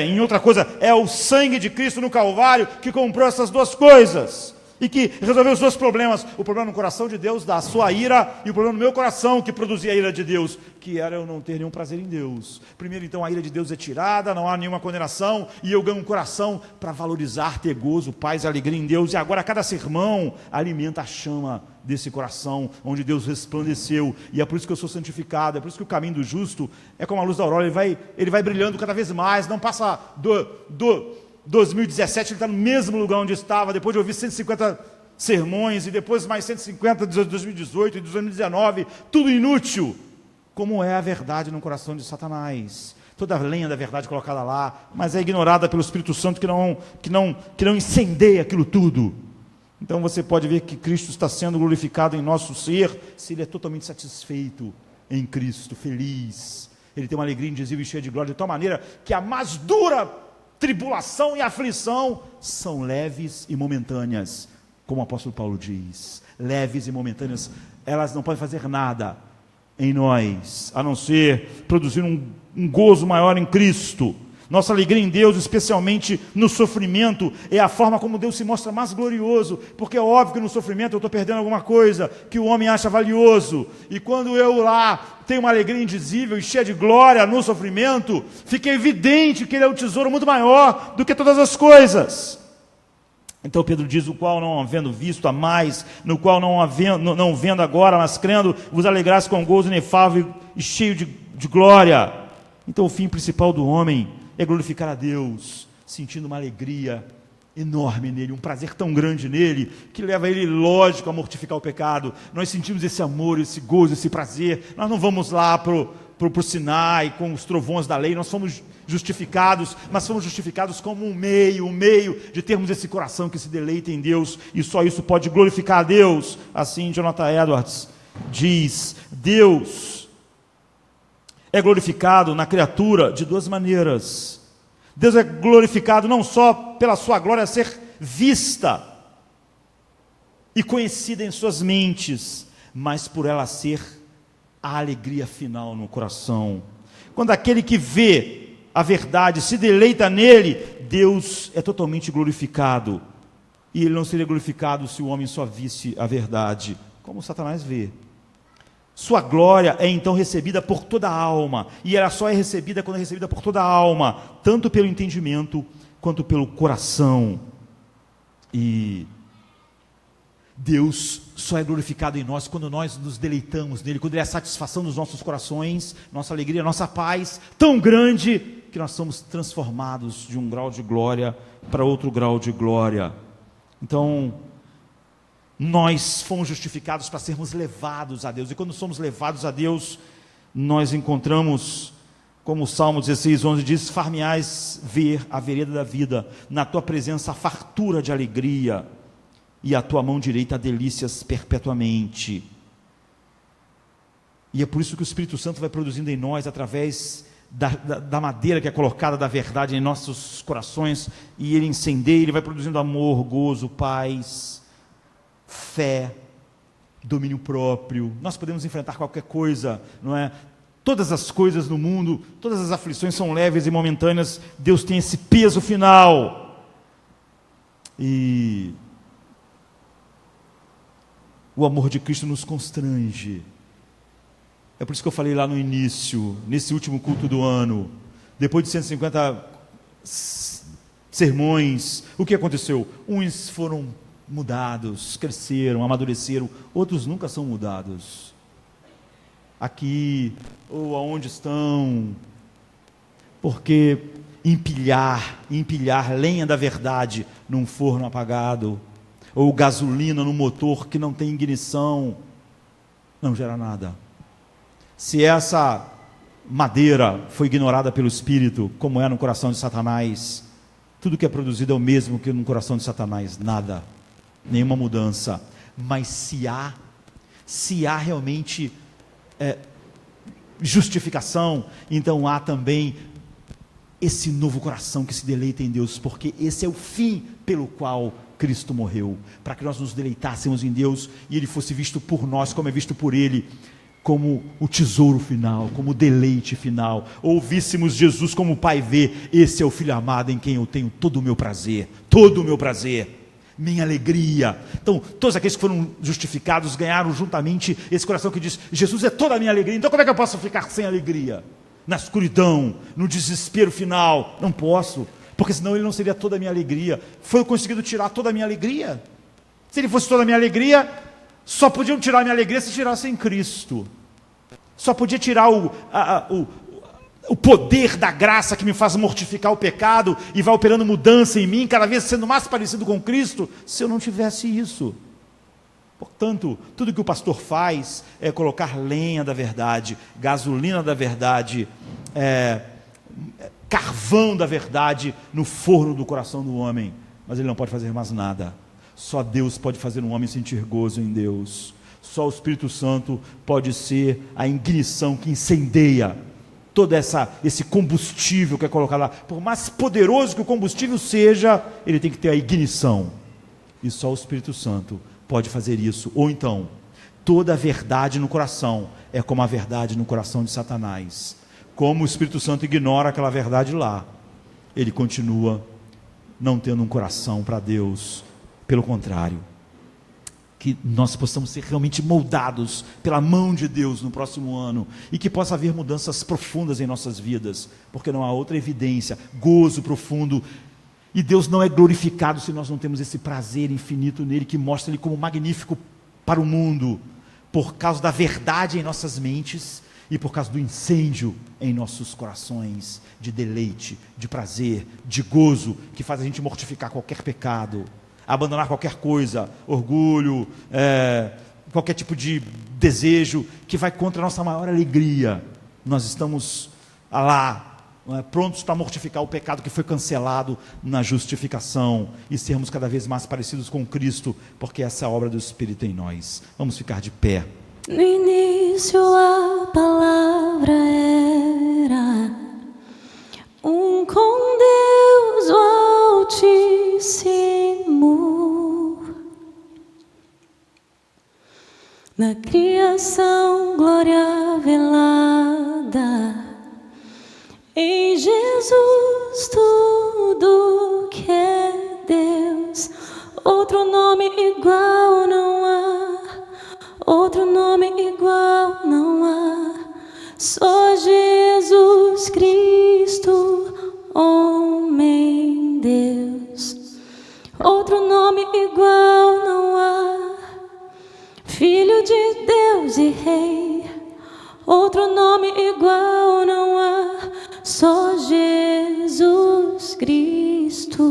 em outra coisa. É o sangue de Cristo no Calvário que comprou essas duas coisas. e que resolveu os dois problemas, o problema no coração de Deus, da sua ira, e o problema no meu coração, que produzia a ira de Deus, que era eu não ter nenhum prazer em Deus. Primeiro, então, a ira de Deus é tirada, não há nenhuma condenação, e eu ganho um coração para valorizar, ter gozo, paz e alegria em Deus, e agora cada sermão alimenta a chama desse coração, onde Deus resplandeceu, e é por isso que eu sou santificado, é por isso que o caminho do justo é como a luz da aurora, ele vai brilhando cada vez mais, não passa do 2017, ele está no mesmo lugar onde estava, depois de ouvir 150 sermões, e depois mais 150 de 2018 e 2019, tudo inútil, como é a verdade no coração de Satanás. Toda a lenha da verdade colocada lá, mas é ignorada pelo Espírito Santo que não incendeia aquilo tudo. Então você pode ver que Cristo está sendo glorificado em nosso ser, se ele é totalmente satisfeito em Cristo, feliz. Ele tem uma alegria indizível e cheia de glória, de tal maneira que a mais dura tribulação e aflição são leves e momentâneas, como o apóstolo Paulo diz, leves e momentâneas, elas não podem fazer nada em nós, a não ser produzir um gozo maior em Cristo. Nossa alegria em Deus, especialmente no sofrimento, é a forma como Deus se mostra mais glorioso, porque é óbvio que no sofrimento eu estou perdendo alguma coisa que o homem acha valioso, e quando eu lá tenho uma alegria indizível e cheia de glória no sofrimento, fica evidente que ele é um tesouro muito maior do que todas as coisas. Então Pedro diz, o qual não havendo visto a mais, no qual não vendo agora, mas crendo, vos alegrais com gozo inefável e cheio de glória. Então o fim principal do homem é glorificar a Deus, sentindo uma alegria enorme nele, um prazer tão grande nele, que leva ele, lógico, a mortificar o pecado. Nós sentimos esse amor, esse gozo, esse prazer. Nós não vamos lá pro Sinai com os trovões da lei, nós fomos justificados, mas fomos justificados como um meio de termos esse coração que se deleita em Deus, e só isso pode glorificar a Deus. Assim Jonathan Edwards diz, Deus é glorificado na criatura de duas maneiras. Deus é glorificado não só pela sua glória ser vista e conhecida em suas mentes, mas por ela ser a alegria final no coração. Quando aquele que vê a verdade se deleita nele, Deus é totalmente glorificado. E ele não seria glorificado se o homem só visse a verdade, como Satanás vê. Sua glória é então recebida por toda a alma, e ela só é recebida quando é recebida por toda a alma, tanto pelo entendimento quanto pelo coração. E Deus só é glorificado em nós quando nós nos deleitamos nele, quando ele é a satisfação dos nossos corações, nossa alegria, nossa paz, tão grande que nós somos transformados de um grau de glória para outro grau de glória. Então, nós fomos justificados para sermos levados a Deus, e quando somos levados a Deus, nós encontramos, como o Salmo 16:11 diz, far-me-ás ver a vereda da vida, na tua presença a fartura de alegria, e a tua mão direita a delícias perpetuamente. E é por isso que o Espírito Santo vai produzindo em nós, através da madeira que é colocada da verdade em nossos corações, e ele incendeia, ele vai produzindo amor, gozo, paz, fé, domínio próprio. Nós podemos enfrentar qualquer coisa, não é? Todas as coisas no mundo, todas as aflições são leves e momentâneas. Deus tem esse peso final. E o amor de Cristo nos constrange. É por isso que eu falei lá no início, nesse último culto do ano, depois de 150 sermões, o que aconteceu? Uns foram mudados, cresceram, amadureceram, outros nunca são mudados. Aqui, ou aonde estão, porque empilhar lenha da verdade num forno apagado, ou gasolina no motor que não tem ignição, não gera nada. Se essa madeira foi ignorada pelo Espírito, como é no coração de Satanás, tudo que é produzido é o mesmo que no coração de Satanás, nada, nenhuma mudança. Mas se há realmente justificação, então há também esse novo coração que se deleita em Deus, porque esse é o fim pelo qual Cristo morreu, para que nós nos deleitássemos em Deus, e Ele fosse visto por nós, como é visto por Ele, como o tesouro final, como o deleite final. Ouvíssemos Jesus como o Pai vê, esse é o Filho amado em quem eu tenho todo o meu prazer, minha alegria. Então, todos aqueles que foram justificados ganharam juntamente esse coração que diz: Jesus é toda a minha alegria. Então como é que eu posso ficar sem alegria? Na escuridão, no desespero final? Não posso, porque senão ele não seria toda a minha alegria. Foi conseguido tirar toda a minha alegria. Se ele fosse toda a minha alegria, só podiam tirar a minha alegria se tirassem Cristo. Só podia tirar o poder da graça que me faz mortificar o pecado e vai operando mudança em mim, cada vez sendo mais parecido com Cristo, se eu não tivesse isso. Portanto, tudo que o pastor faz é colocar lenha da verdade, gasolina da verdade, carvão da verdade no forno do coração do homem, mas ele não pode fazer mais nada. Só Deus pode fazer um homem sentir gozo em Deus. Só o Espírito Santo pode ser a ignição que incendeia todo esse combustível que é colocado lá. Por mais poderoso que o combustível seja, ele tem que ter a ignição. E só o Espírito Santo pode fazer isso. Ou então, toda a verdade no coração é como a verdade no coração de Satanás. Como o Espírito Santo ignora aquela verdade lá, ele continua não tendo um coração para Deus. Pelo contrário, que nós possamos ser realmente moldados pela mão de Deus no próximo ano, e que possa haver mudanças profundas em nossas vidas, porque não há outra evidência, gozo profundo, e Deus não é glorificado se nós não temos esse prazer infinito nele, que mostra ele como magnífico para o mundo, por causa da verdade em nossas mentes, e por causa do incêndio em nossos corações, de deleite, de prazer, de gozo, que faz a gente mortificar qualquer pecado, abandonar qualquer coisa, orgulho, qualquer tipo de desejo que vai contra a nossa maior alegria. Nós estamos lá, prontos para mortificar o pecado que foi cancelado na justificação e sermos cada vez mais parecidos com Cristo, porque essa é a obra do Espírito em nós. Vamos ficar de pé. No início a palavra era com Deus o Altíssimo. Na criação glória velada, em Jesus tudo que é Deus. Outro nome igual não há, outro nome igual não há. Só Jesus Cristo, homem Deus. Outro nome igual não há. Filho de Deus e Rei, outro nome igual não há, só Jesus Cristo.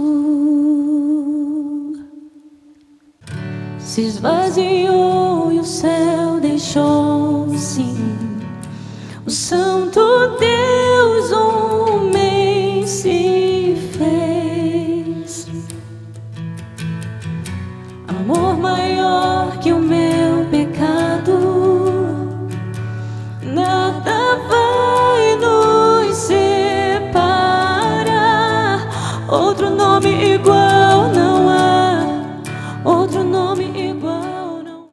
Se esvaziou e o céu deixou, sim, o Santo Deus homem se fez. Amor maior que o meu pecado, nada vai nos separar. Outro nome igual